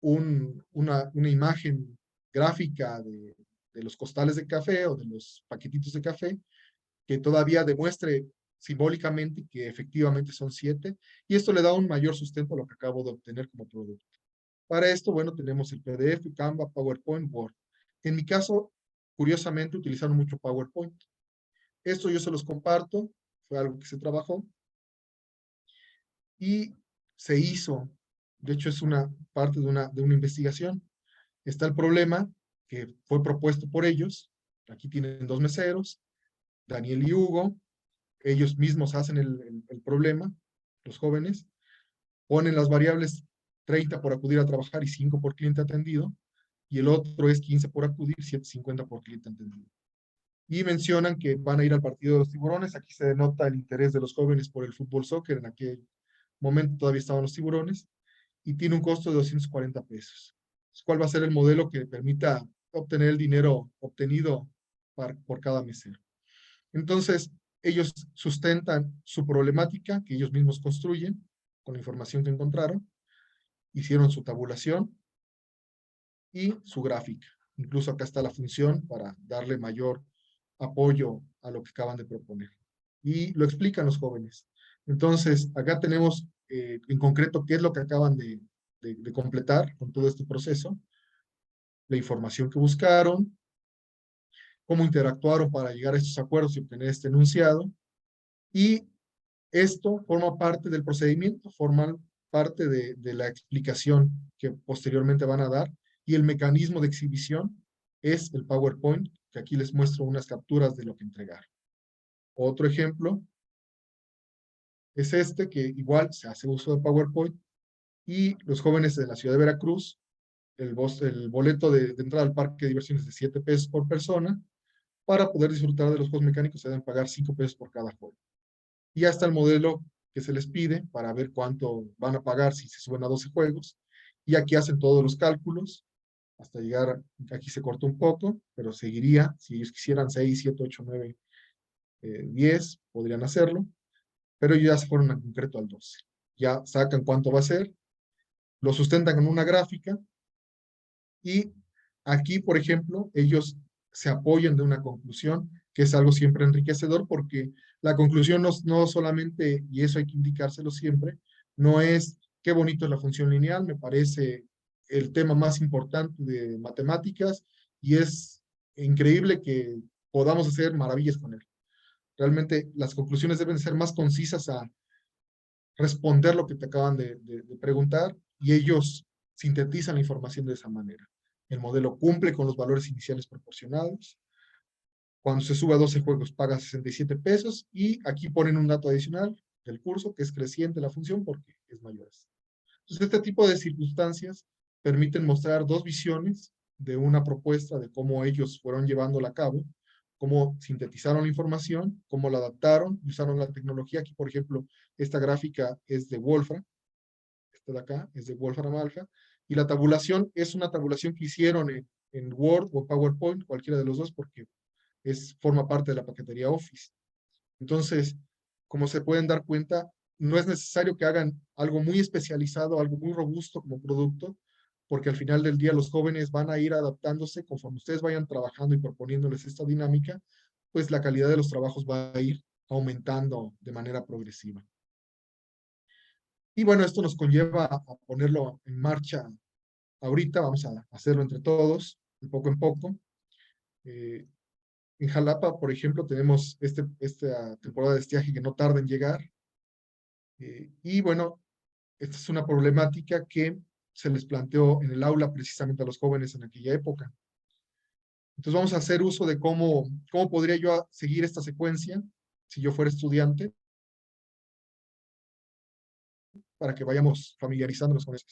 una imagen gráfica de los costales de café o de los paquetitos de café que todavía demuestre simbólicamente que efectivamente son 7, y esto le da un mayor sustento a lo que acabo de obtener como producto. Para esto, bueno, tenemos el PDF, Canva, PowerPoint, Word. En mi caso, curiosamente, utilizaron mucho PowerPoint. Esto yo se los comparto, fue algo que se trabajó y se hizo. De hecho, es una parte de una investigación. Está el problema que fue propuesto por ellos. Aquí tienen 2 meseros, Daniel y Hugo. Ellos mismos hacen el problema, los jóvenes, ponen las variables 30 por acudir a trabajar y 5 por cliente atendido, y el otro es 15 por acudir, 7.50 por cliente atendido. Y mencionan que van a ir al partido de los Tiburones. Aquí se denota el interés de los jóvenes por el fútbol soccer en aquel momento todavía estaban los tiburones, y tiene un costo de 240 pesos. ¿Cuál va a ser el modelo que permita obtener el dinero obtenido por cada mesero? Entonces, ellos sustentan su problemática que ellos mismos construyen con la información que encontraron, hicieron su tabulación y su gráfica. Incluso acá está la función para darle mayor apoyo a lo que acaban de proponer. Y lo explican los jóvenes. Entonces, acá tenemos en concreto qué es lo que acaban de completar con todo este proceso, la información que buscaron, cómo interactuaron para llegar a estos acuerdos y obtener este enunciado, y esto forma parte del procedimiento, forma parte de la explicación que posteriormente van a dar, y el mecanismo de exhibición es el PowerPoint, que aquí les muestro unas capturas de lo que entregaron. Otro ejemplo es este, que igual se hace uso de PowerPoint, y los jóvenes de la ciudad de Veracruz, el boleto de entrada al parque de diversiones de 7 pesos por persona. Para poder disfrutar de los juegos mecánicos se deben pagar 5 pesos por cada juego. Y hasta el modelo que se les pide para ver cuánto van a pagar si se suben a 12 juegos. Y aquí hacen todos los cálculos hasta llegar, aquí se cortó un poco, pero seguiría, si ellos quisieran 6, 7, 8, 9, 10, podrían hacerlo, pero ellos ya se fueron en concreto al 12. Ya sacan cuánto va a ser, lo sustentan en una gráfica, y aquí, por ejemplo, ellos se apoyan de una conclusión, que es algo siempre enriquecedor, porque la conclusión no solamente, y eso hay que indicárselo siempre, no es qué bonito es la función lineal, me parece el tema más importante de matemáticas, y es increíble que podamos hacer maravillas con él. Realmente las conclusiones deben ser más concisas a responder lo que te acaban de preguntar, y ellos sintetizan la información de esa manera. El modelo cumple con los valores iniciales proporcionados. Cuando se sube a 12 juegos paga 67 pesos, y aquí ponen un dato adicional del curso, que es creciente la función porque es mayor. Entonces, este tipo de circunstancias permiten mostrar dos visiones de una propuesta, de cómo ellos fueron llevándola a cabo, cómo sintetizaron la información, cómo la adaptaron, usaron la tecnología. Aquí, por ejemplo, esta gráfica es de Wolfram, esta de acá es de Wolfram Alpha, y la tabulación es una tabulación que hicieron en Word o PowerPoint, cualquiera de los dos, porque forma parte de la paquetería Office. Entonces, como se pueden dar cuenta, no es necesario que hagan algo muy especializado, algo muy robusto como producto, porque al final del día los jóvenes van a ir adaptándose conforme ustedes vayan trabajando y proponiéndoles esta dinámica, pues la calidad de los trabajos va a ir aumentando de manera progresiva. Y bueno, esto nos conlleva a ponerlo en marcha ahorita. Vamos a hacerlo entre todos, de poco en poco. En Jalapa, por ejemplo, tenemos esta temporada de estiaje que no tarda en llegar. Y bueno, esta es una problemática que se les planteó en el aula precisamente a los jóvenes en aquella época. Entonces vamos a hacer uso de cómo podría yo seguir esta secuencia si yo fuera estudiante, para que vayamos familiarizándonos con eso.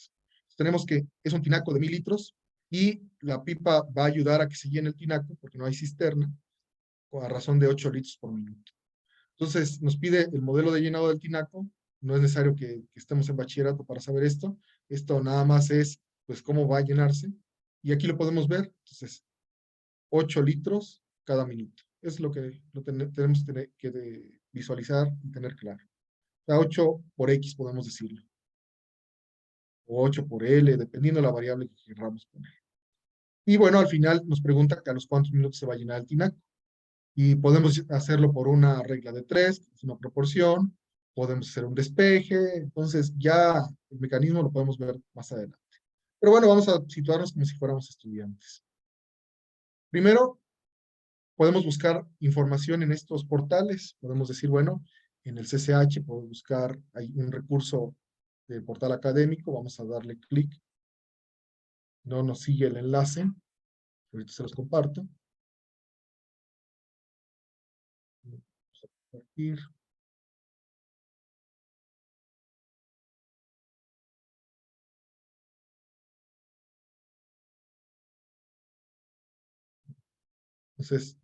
Tenemos que es un tinaco de 1000 litros, y la pipa va a ayudar a que se llene el tinaco porque no hay cisterna, a razón de 8 litros por minuto. Entonces nos pide el modelo de llenado del tinaco. No es necesario que estemos en bachillerato para saber esto. Esto nada más es pues cómo va a llenarse, y aquí lo podemos ver. Entonces 8 litros cada minuto es lo que tenemos que visualizar y tener claro. O sea, 8 por X podemos decirlo, o 8 por L, dependiendo de la variable que queramos poner. Y bueno, al final nos pregunta que a los cuántos minutos se va a llenar el tinaco. Y podemos hacerlo por una regla de 3, que es una proporción. Podemos hacer un despeje. Entonces ya el mecanismo lo podemos ver más adelante. Pero bueno, vamos a situarnos como si fuéramos estudiantes. Primero, podemos buscar información en estos portales. Podemos decir, bueno, en el CCH podemos buscar, hay un recurso del portal académico. Vamos a darle clic. No nos sigue el enlace. Ahorita se los comparto. Vamos a compartir. Entonces,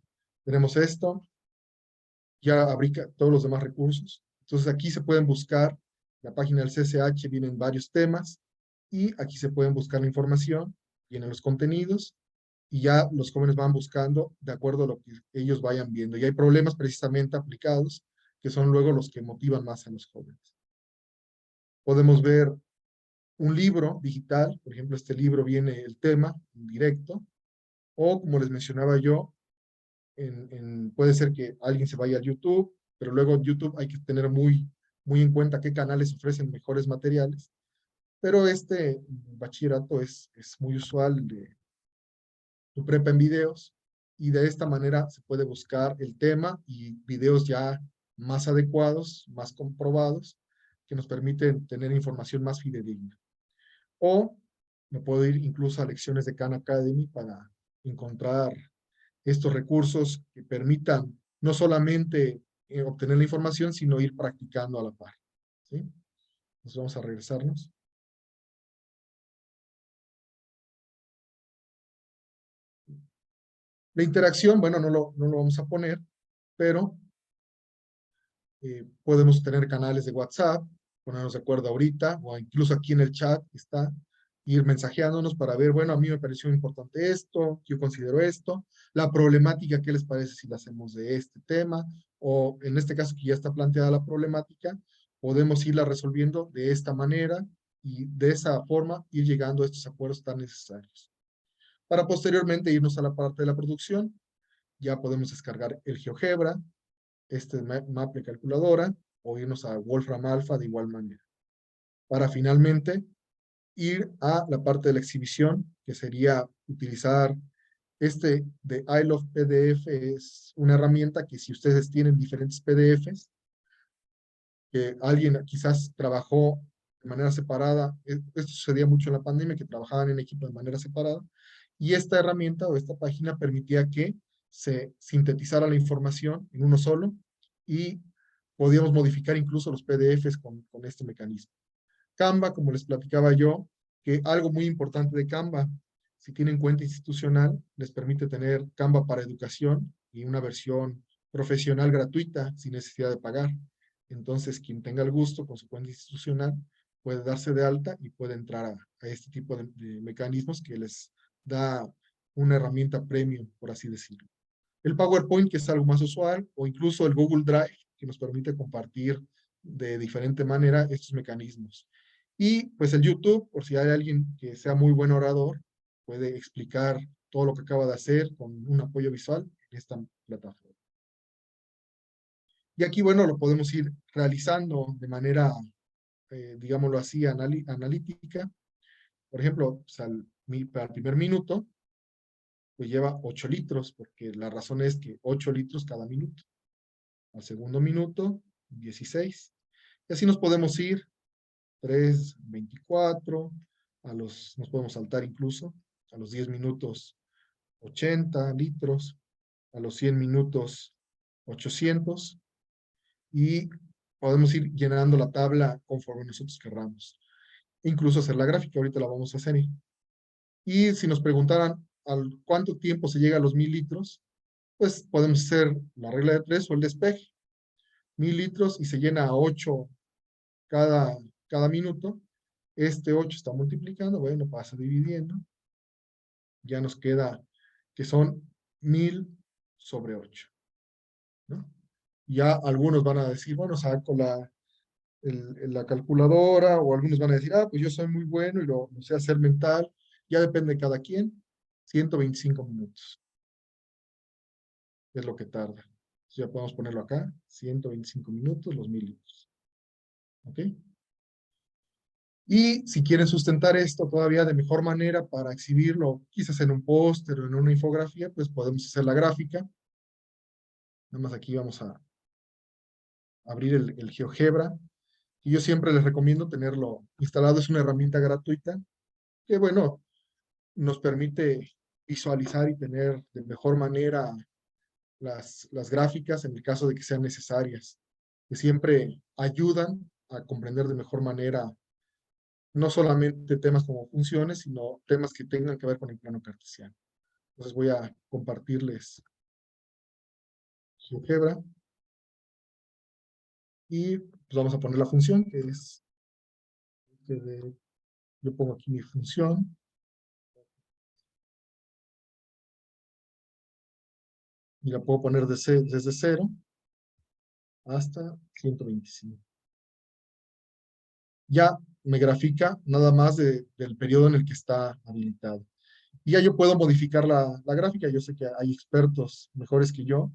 tenemos esto. Ya abrí todos los demás recursos. Entonces aquí se pueden buscar la página del CCH vienen varios temas y aquí se pueden buscar la información, vienen los contenidos y ya los jóvenes van buscando de acuerdo a lo que ellos vayan viendo. Y hay problemas precisamente aplicados que son luego los que motivan más a los jóvenes. Podemos ver un libro digital, por ejemplo, este libro viene el tema en directo, o como les mencionaba yo, puede ser que alguien se vaya a YouTube, pero luego en YouTube hay que tener muy en cuenta qué canales ofrecen mejores materiales. Pero este bachillerato es muy usual de tu prepa en videos, y de esta manera se puede buscar el tema y videos ya más adecuados, más comprobados, que nos permiten tener información más fidedigna. O me puedo ir incluso a lecciones de Khan Academy para encontrar estos recursos que permitan no solamente obtener la información, sino ir practicando a la par. ¿Sí? Entonces vamos a regresarnos. La interacción, bueno, no lo vamos a poner, pero podemos tener canales de WhatsApp, ponernos de acuerdo ahorita, o incluso aquí en el chat está, ir mensajeándonos para ver, bueno, a mí me pareció importante esto, yo considero esto, la problemática, ¿qué les parece si la hacemos de este tema? O en este caso que ya está planteada la problemática, podemos irla resolviendo de esta manera y de esa forma ir llegando a estos acuerdos tan necesarios. Para posteriormente irnos a la parte de la producción, ya podemos descargar el GeoGebra, este Maple calculadora, o irnos a Wolfram Alpha de igual manera. Para finalmente ir a la parte de la exhibición, que sería utilizar este de I Love PDF. Es una herramienta que si ustedes tienen diferentes PDFs, que alguien quizás trabajó de manera separada, esto sucedía mucho en la pandemia, que trabajaban en equipo de manera separada, y esta herramienta o esta página permitía que se sintetizara la información en uno solo, y podíamos modificar incluso los PDFs con este mecanismo. Canva, como les platicaba yo, que algo muy importante de Canva, si tienen cuenta institucional, les permite tener Canva para educación y una versión profesional gratuita sin necesidad de pagar. Entonces, quien tenga el gusto con su cuenta institucional puede darse de alta y puede entrar a este tipo de mecanismos que les da una herramienta premium, por así decirlo. El PowerPoint, que es algo más usual, o incluso el Google Drive, que nos permite compartir de diferente manera estos mecanismos. Y pues el YouTube, por si hay alguien que sea muy buen orador, puede explicar todo lo que acaba de hacer con un apoyo visual en esta plataforma. Y aquí, bueno, lo podemos ir realizando de manera, digámoslo así, analítica. Por ejemplo, pues para el primer minuto, pues lleva 8 litros, porque la razón es que 8 litros cada minuto. Al segundo minuto, 16. Y así nos podemos ir, 3, 24, nos podemos saltar incluso, a los 10 minutos, 80 litros, a los 100 minutos, 800, y podemos ir llenando la tabla conforme nosotros querramos. Incluso hacer la gráfica, ahorita la vamos a hacer. Y si nos preguntaran al cuánto tiempo se llega a los 1000 litros, pues podemos hacer la regla de 3 o el despeje. 1000 litros y se llena a 8 cada minuto. Este 8 está multiplicando, bueno, pasa dividiendo. Ya nos queda que son 1000 sobre 8. ¿No? Ya algunos van a decir, bueno, saco la calculadora, o algunos van a decir, pues yo soy muy bueno y lo sé hacer mental. Ya depende de cada quien. 125 minutos es lo que tarda. Entonces ya podemos ponerlo acá, 125 minutos, los 1000 litros. ¿Ok? Y si quieren sustentar esto todavía de mejor manera para exhibirlo, quizás en un póster o en una infografía, pues podemos hacer la gráfica. Nada más aquí vamos a abrir el GeoGebra. Y yo siempre les recomiendo tenerlo instalado. Es una herramienta gratuita que, bueno, nos permite visualizar y tener de mejor manera las gráficas en el caso de que sean necesarias, que siempre ayudan a comprender de mejor manera no solamente temas como funciones, sino temas que tengan que ver con el plano cartesiano. Entonces voy a compartirles GeoGebra y pues vamos a poner la función, que es yo pongo aquí mi función. Y la puedo poner desde 0 hasta 125. Ya me grafica nada más del periodo en el que está habilitado. Y ya yo puedo modificar la gráfica. Yo sé que hay expertos mejores que yo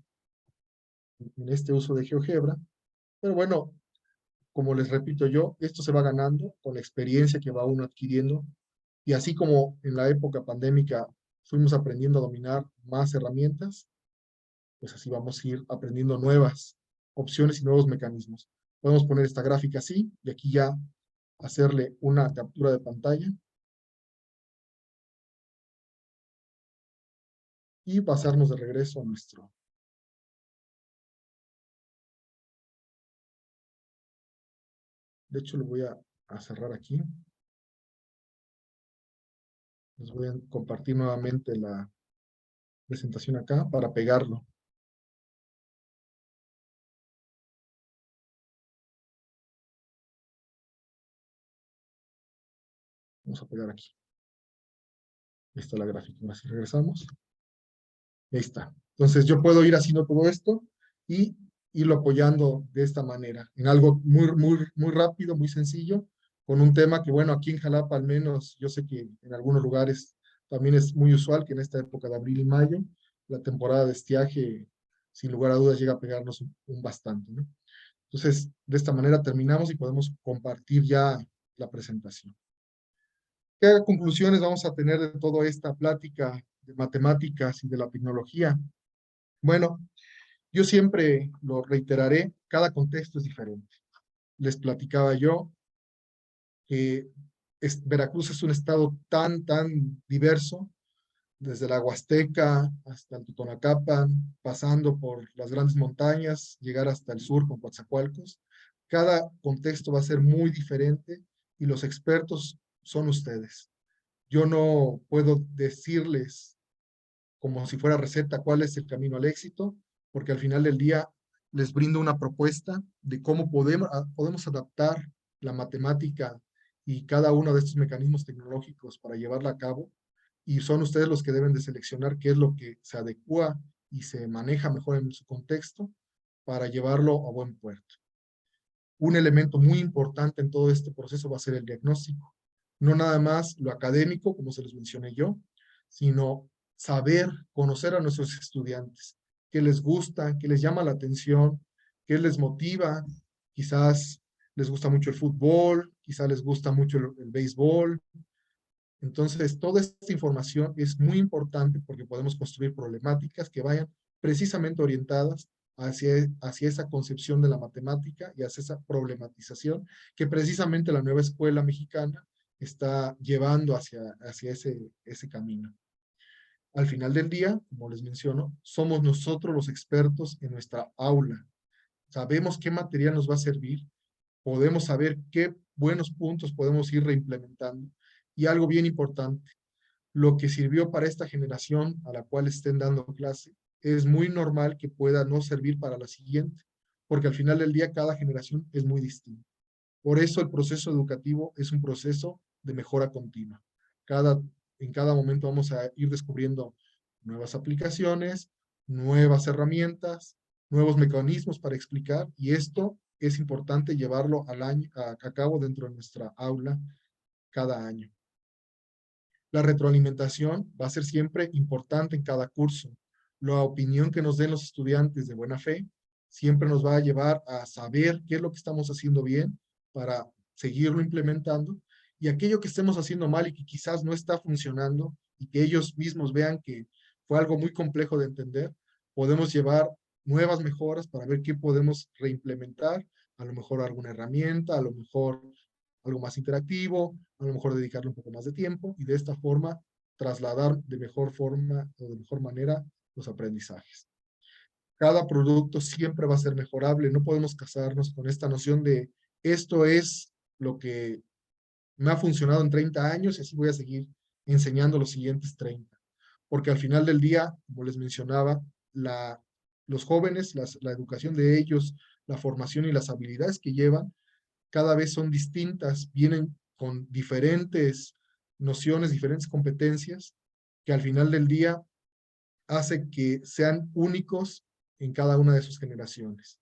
en este uso de GeoGebra. Pero bueno, como les repito yo, esto se va ganando con la experiencia que va uno adquiriendo. Y así como en la época pandémica fuimos aprendiendo a dominar más herramientas, pues así vamos a ir aprendiendo nuevas opciones y nuevos mecanismos. Podemos poner esta gráfica así y aquí ya hacerle una captura de pantalla y pasarnos de regreso a nuestro. De hecho, lo voy a cerrar aquí. Les voy a compartir nuevamente la presentación acá para pegarlo. Vamos a pegar aquí. Ahí está la gráfica. Ahora sí regresamos. Ahí está. Entonces yo puedo ir haciendo todo esto y irlo apoyando de esta manera, en algo muy rápido, muy sencillo, con un tema que, bueno, aquí en Jalapa al menos, yo sé que en algunos lugares también es muy usual que en esta época de abril y mayo, la temporada de estiaje, sin lugar a dudas, llega a pegarnos un bastante, ¿no? Entonces, de esta manera terminamos y podemos compartir ya la presentación. ¿Qué conclusiones vamos a tener de toda esta plática de matemáticas y de la tecnología? Bueno, yo siempre lo reiteraré, cada contexto es diferente. Les platicaba yo que Veracruz es un estado tan diverso, desde la Huasteca hasta el Totonacapan, pasando por las grandes montañas, llegar hasta el sur con Coatzacoalcos. Cada contexto va a ser muy diferente y los expertos son ustedes. Yo no puedo decirles como si fuera receta cuál es el camino al éxito, porque al final del día les brindo una propuesta de cómo podemos adaptar la matemática y cada uno de estos mecanismos tecnológicos para llevarla a cabo, y son ustedes los que deben de seleccionar qué es lo que se adecua y se maneja mejor en su contexto para llevarlo a buen puerto. Un elemento muy importante en todo este proceso va a ser el diagnóstico. No nada más lo académico, como se les mencioné yo, sino saber, conocer a nuestros estudiantes, qué les gusta, qué les llama la atención, qué les motiva. Quizás les gusta mucho el fútbol, quizás les gusta mucho el béisbol. Entonces, toda esta información es muy importante porque podemos construir problemáticas que vayan precisamente orientadas hacia esa concepción de la matemática y hacia esa problematización que precisamente la nueva escuela mexicana está llevando hacia ese camino. Al final del día, como les menciono, somos nosotros los expertos en nuestra aula. Sabemos qué material nos va a servir, podemos saber qué buenos puntos podemos ir reimplementando. Y algo bien importante, lo que sirvió para esta generación a la cual estén dando clase, es muy normal que pueda no servir para la siguiente, porque al final del día cada generación es muy distinta. Por eso el proceso educativo es un proceso de mejora continua. En cada momento vamos a ir descubriendo nuevas aplicaciones, nuevas herramientas, nuevos mecanismos para explicar, y esto es importante llevarlo a cabo dentro de nuestra aula cada año. La retroalimentación va a ser siempre importante en cada curso. La opinión que nos den los estudiantes de buena fe siempre nos va a llevar a saber qué es lo que estamos haciendo bien para seguirlo implementando, y aquello que estemos haciendo mal y que quizás no está funcionando y que ellos mismos vean que fue algo muy complejo de entender, podemos llevar nuevas mejoras para ver qué podemos reimplementar, a lo mejor alguna herramienta, a lo mejor algo más interactivo, a lo mejor dedicarle un poco más de tiempo y de esta forma trasladar de mejor forma o de mejor manera los aprendizajes. Cada producto siempre va a ser mejorable, no podemos casarnos con esta noción de esto es lo que me ha funcionado en 30 años y así voy a seguir enseñando los siguientes 30. Porque al final del día, como les mencionaba, los jóvenes, la educación de ellos, la formación y las habilidades que llevan, cada vez son distintas, vienen con diferentes nociones, diferentes competencias, que al final del día hace que sean únicos en cada una de sus generaciones.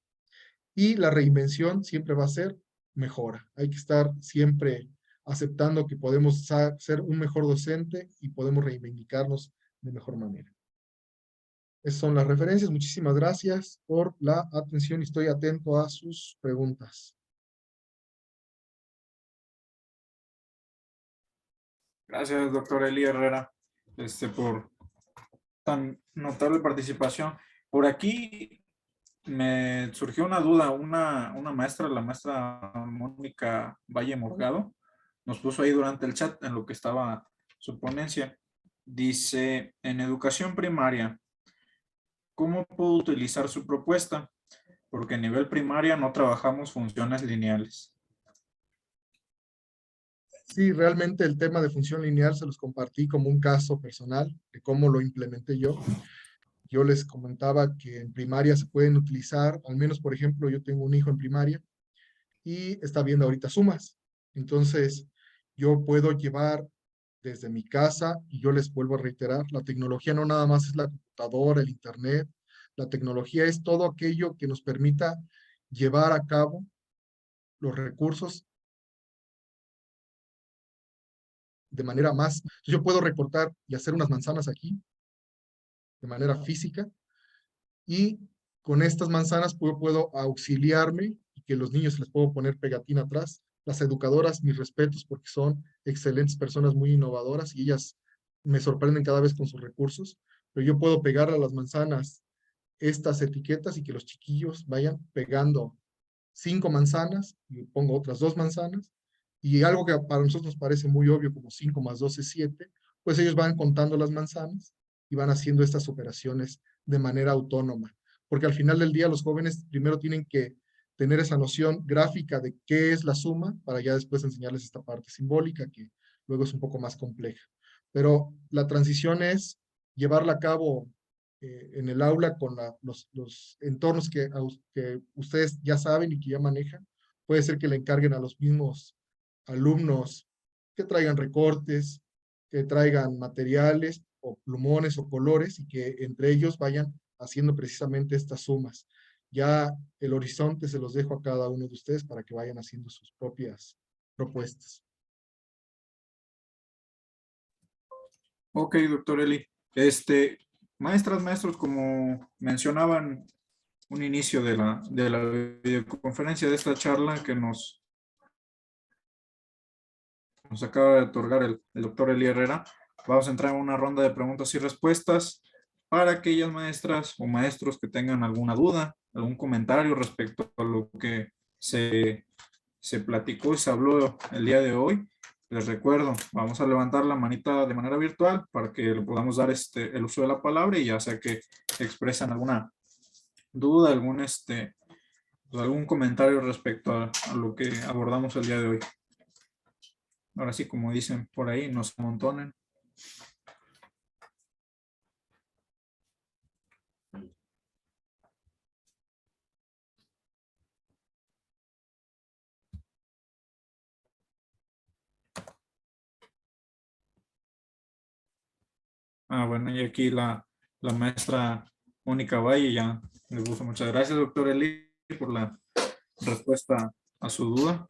Y la reinvención siempre va a ser mejora. Hay que estar siempre aceptando que podemos ser un mejor docente y podemos reivindicarnos de mejor manera. Esas son las referencias. Muchísimas gracias por la atención y estoy atento a sus preguntas. Gracias, doctor Eli Herrera, por tan notable participación. Por aquí me surgió una duda, una maestra, la maestra Mónica Valle Morgado, nos puso ahí durante el chat en lo que estaba su ponencia. Dice, en educación primaria, ¿cómo puedo utilizar su propuesta? Porque a nivel primaria no trabajamos funciones lineales. Sí, realmente el tema de función lineal se los compartí como un caso personal de cómo lo implementé yo. Yo les comentaba que en primaria se pueden utilizar, al menos por ejemplo, yo tengo un hijo en primaria y está viendo ahorita sumas. Entonces, yo puedo llevar desde mi casa, y yo les vuelvo a reiterar, la tecnología no nada más es la computadora, el internet, la tecnología es todo aquello que nos permita llevar a cabo los recursos de manera más. Yo puedo recortar y hacer unas manzanas aquí de manera física y con estas manzanas puedo auxiliarme y que los niños les puedo poner pegatina atrás. Las educadoras, mis respetos porque son excelentes personas muy innovadoras y ellas me sorprenden cada vez con sus recursos, pero yo puedo pegar a las manzanas estas etiquetas y que los chiquillos vayan pegando 5 manzanas y pongo otras 2 manzanas y algo que para nosotros nos parece muy obvio como 5 más 2 es 7, pues ellos van contando las manzanas y van haciendo estas operaciones de manera autónoma. Porque al final del día los jóvenes primero tienen que tener esa noción gráfica de qué es la suma para ya después enseñarles esta parte simbólica que luego es un poco más compleja. Pero la transición es llevarla a cabo en el aula con los entornos que ustedes ya saben y que ya manejan. Puede ser que le encarguen a los mismos alumnos que traigan recortes, que traigan materiales o plumones o colores y que entre ellos vayan haciendo precisamente estas sumas. Ya el horizonte se los dejo a cada uno de ustedes para que vayan haciendo sus propias propuestas. Ok, doctor Eli. Maestras, maestros, como mencionaban un inicio de la videoconferencia de esta charla que nos acaba de otorgar el doctor Eli Herrera, vamos a entrar en una ronda de preguntas y respuestas para aquellas maestras o maestros que tengan alguna duda, algún comentario respecto a lo que se platicó y se habló el día de hoy. Les recuerdo, vamos a levantar la manita de manera virtual para que le podamos dar el uso de la palabra y ya sea que expresan alguna duda, algún comentario respecto a lo que abordamos el día de hoy. Ahora sí, como dicen por ahí, nos amontonen. Bueno, y aquí la maestra Mónica Valle ya le puso. Muchas gracias, doctor Eli, por la respuesta a su duda.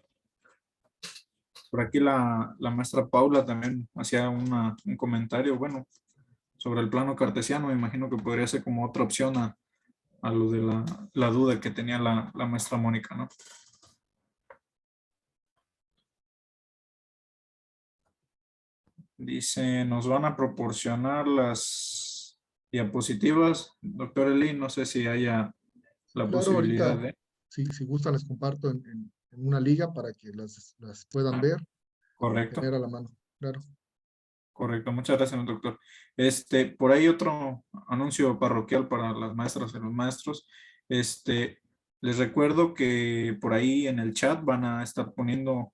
Por aquí la maestra Paula también hacía un comentario, bueno, sobre el plano cartesiano. Me imagino que podría ser como otra opción a lo de la duda que tenía la maestra Mónica, ¿no? Dice, nos van a proporcionar las diapositivas. Doctor Eli, no sé si haya la Claro, posibilidad ahorita, de... si gustan, les comparto en una liga para que las puedan ver, Correcto, tener a la mano. Claro. correcto. Muchas gracias, doctor. Por ahí otro anuncio parroquial para las maestras y los maestros. Les recuerdo que por ahí en el chat van a estar poniendo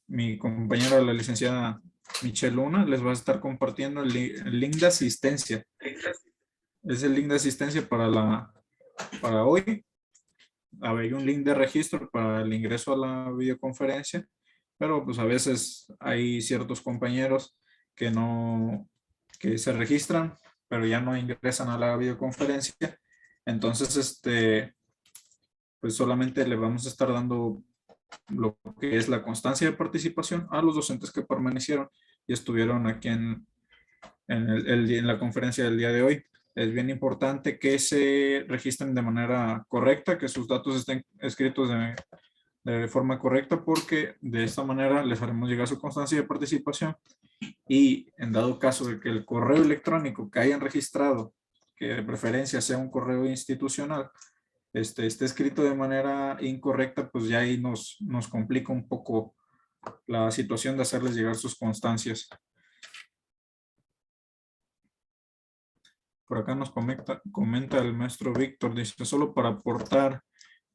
mi compañera, la licenciada Michelle Luna, les va a estar compartiendo el link de asistencia. Es el link de asistencia para hoy. Hay un link de registro para el ingreso a la videoconferencia pero pues a veces hay ciertos compañeros que que se registran, pero ya no ingresan a la videoconferencia. Entonces, pues solamente le vamos a estar dando lo que es la constancia de participación a los docentes que permanecieron y estuvieron aquí en la conferencia del día de hoy. Es bien importante que se registren de manera correcta, que sus datos estén escritos de forma correcta, porque de esta manera les haremos llegar su constancia de participación y en dado caso de que el correo electrónico que hayan registrado, que de preferencia sea un correo institucional, esté escrito de manera incorrecta, pues ya ahí nos complica un poco la situación de hacerles llegar sus constancias. Por acá nos comenta el maestro Víctor, dice, solo para aportar,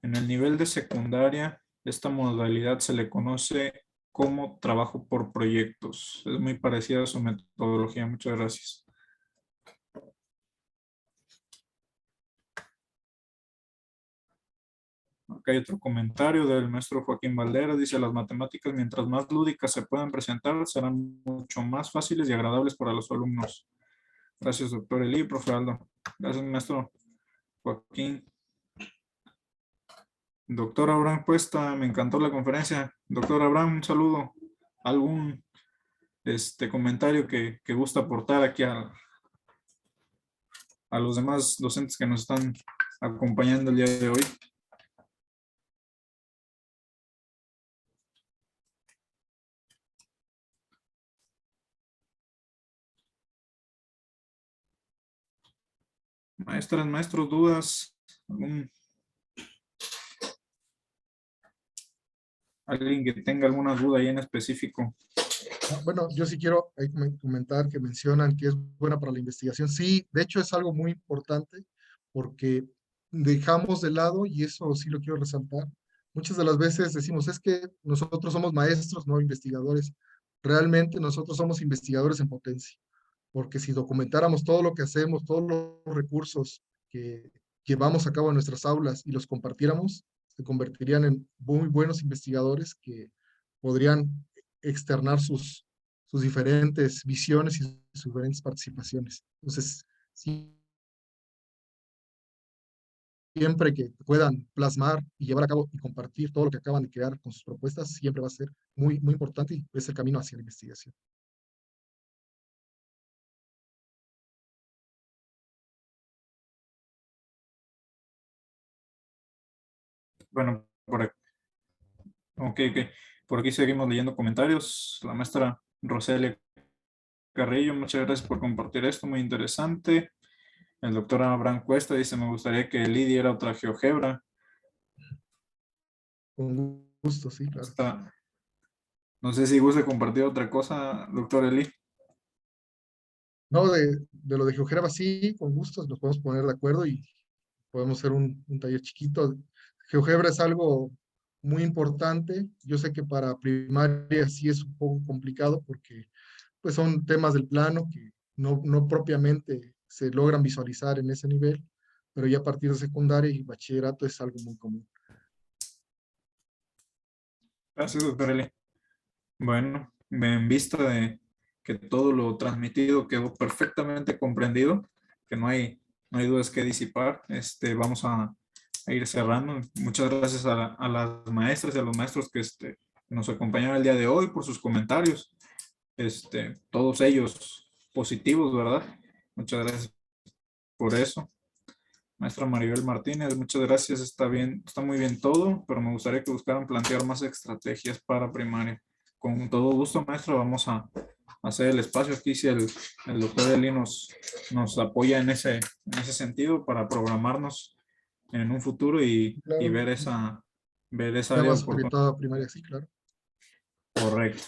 en el nivel de secundaria, esta modalidad se le conoce como trabajo por proyectos. Es muy parecida a su metodología. Muchas gracias. Acá hay otro comentario del maestro Joaquín Valdera. Dice, las matemáticas, mientras más lúdicas se puedan presentar, serán mucho más fáciles y agradables para los alumnos. Gracias, doctor Eli, profe Aldo. Gracias, maestro Joaquín. Doctor Abraham Cuesta, me encantó la conferencia. Doctor Abraham, un saludo. ¿Algún comentario que gusta aportar aquí a los demás docentes que nos están acompañando el día de hoy? Maestras, maestros, dudas. ¿Alguien que tenga alguna duda ahí en específico? Bueno, yo sí quiero ahí comentar que mencionan que es buena para la investigación. Sí, de hecho es algo muy importante porque dejamos de lado, y eso sí lo quiero resaltar, muchas de las veces decimos, es que nosotros somos maestros, no investigadores. Realmente nosotros somos investigadores en potencia, porque si documentáramos todo lo que hacemos, todos los recursos que llevamos a cabo en nuestras aulas y los compartiéramos, se convertirían en muy buenos investigadores que podrían externar sus diferentes visiones y sus diferentes participaciones. Entonces, siempre que puedan plasmar y llevar a cabo y compartir todo lo que acaban de crear con sus propuestas, siempre va a ser muy, muy importante y es el camino hacia la investigación. Bueno, ok. Por aquí seguimos leyendo comentarios. La maestra Roselia Carrillo, muchas gracias por compartir esto, muy interesante. El doctor Abraham Cuesta dice, me gustaría que Eli diera otra GeoGebra. Con gusto, sí, claro. No sé si guste compartir otra cosa, doctor Eli. No, de lo de GeoGebra sí, con gusto, nos podemos poner de acuerdo y podemos hacer un taller chiquito. GeoGebra es algo muy importante. Yo sé que para primaria sí es un poco complicado porque pues son temas del plano que no propiamente se logran visualizar en ese nivel, pero ya a partir de secundaria y bachillerato es algo muy común. Gracias, doctor Eli. Bueno, en vista de que todo lo transmitido quedó perfectamente comprendido, que no hay dudas que disipar, vamos a ir cerrando. Muchas gracias a las maestras y a los maestros que nos acompañaron el día de hoy por sus comentarios. Todos ellos positivos, ¿verdad? Muchas gracias por eso. Maestra Maribel Martínez, muchas gracias. Está bien, está muy bien todo, pero me gustaría que buscaran plantear más estrategias para primaria. Con todo gusto, maestro, vamos a hacer el espacio aquí si el doctor Eli nos apoya en ese sentido para programarnos en un futuro y Claro, ver esa ya área de más oportunidad. orientada a primaria, sí, claro. Correcto.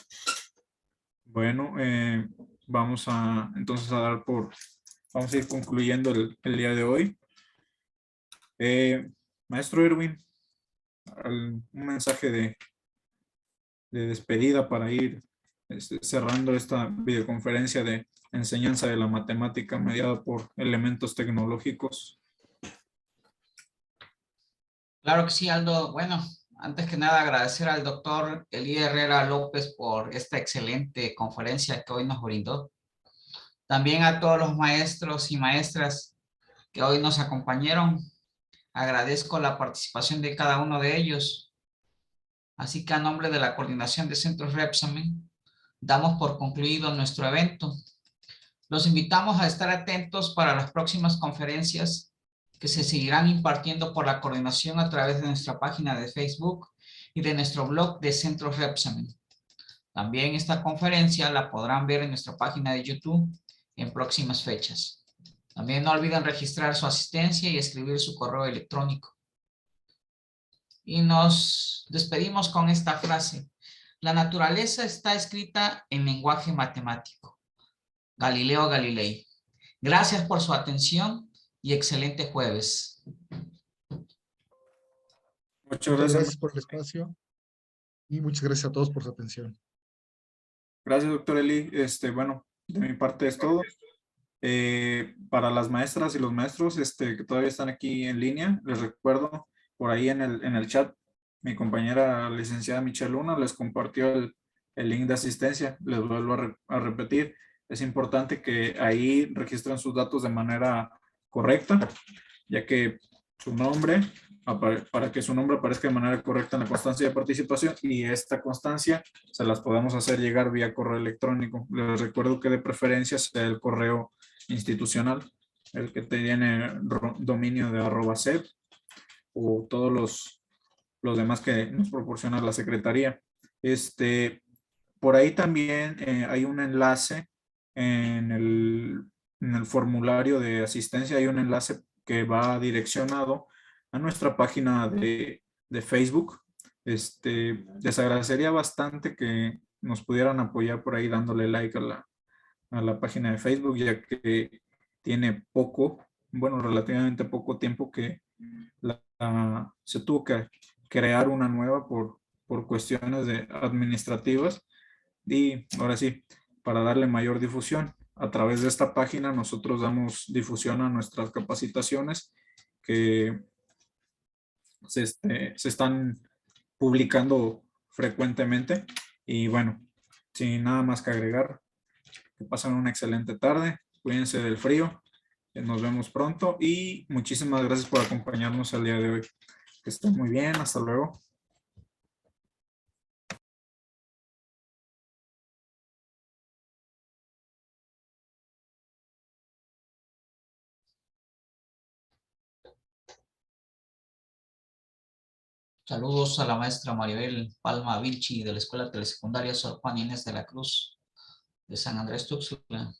Bueno, vamos entonces vamos a ir concluyendo el día de hoy. Maestro Erwin, un mensaje de despedida para ir cerrando esta videoconferencia de enseñanza de la matemática mediada por elementos tecnológicos. Claro que sí, Aldo. Bueno, antes que nada agradecer al doctor Elí Herrera López por esta excelente conferencia que hoy nos brindó. También a todos los maestros y maestras que hoy nos acompañaron. Agradezco la participación de cada uno de ellos. Así que a nombre de la Coordinación de Centros Repsamen, damos por concluido nuestro evento. Los invitamos a estar atentos para las próximas conferencias que se seguirán impartiendo por la coordinación a través de nuestra página de Facebook y de nuestro blog de Centros Repsamen. También esta conferencia la podrán ver en nuestra página de YouTube en próximas fechas. También no olviden registrar su asistencia y escribir su correo electrónico. Y nos despedimos con esta frase. La naturaleza está escrita en lenguaje matemático. Galileo Galilei. Gracias por su atención y excelente jueves. Muchas Muchas gracias. gracias por el espacio y muchas gracias a todos por su atención. Gracias, doctor Eli. Bueno, de mi parte es todo. Para las maestras y los maestros que todavía están aquí en línea, les recuerdo por ahí en el chat, mi compañera licenciada Michelle Luna les compartió el link de asistencia. Les vuelvo a repetir, es importante que ahí registren sus datos de manera correcta, ya que su nombre, para que su nombre aparezca de manera correcta en la constancia de participación, y esta constancia se las podemos hacer llegar vía correo electrónico. Les recuerdo que de preferencia sea el correo institucional, el que tiene dominio de @cep, o todos los demás que nos proporciona la Secretaría. Por ahí también hay un enlace en el formulario de asistencia, hay un enlace que va direccionado a nuestra página de Facebook. Les agradecería bastante que nos pudieran apoyar por ahí dándole like a la página de Facebook, ya que tiene relativamente poco tiempo que se tuvo que crear una nueva por cuestiones administrativas, y ahora sí, para darle mayor difusión. A través de esta página nosotros damos difusión a nuestras capacitaciones que se están publicando frecuentemente. Y bueno, sin nada más que agregar, que pasen una excelente tarde, cuídense del frío, nos vemos pronto y muchísimas gracias por acompañarnos el día de hoy. Que estén muy bien, hasta luego. Saludos a la maestra Maribel Palma Vilchi de la Escuela Telesecundaria Sor Juana Inés de la Cruz de San Andrés Tuxtla.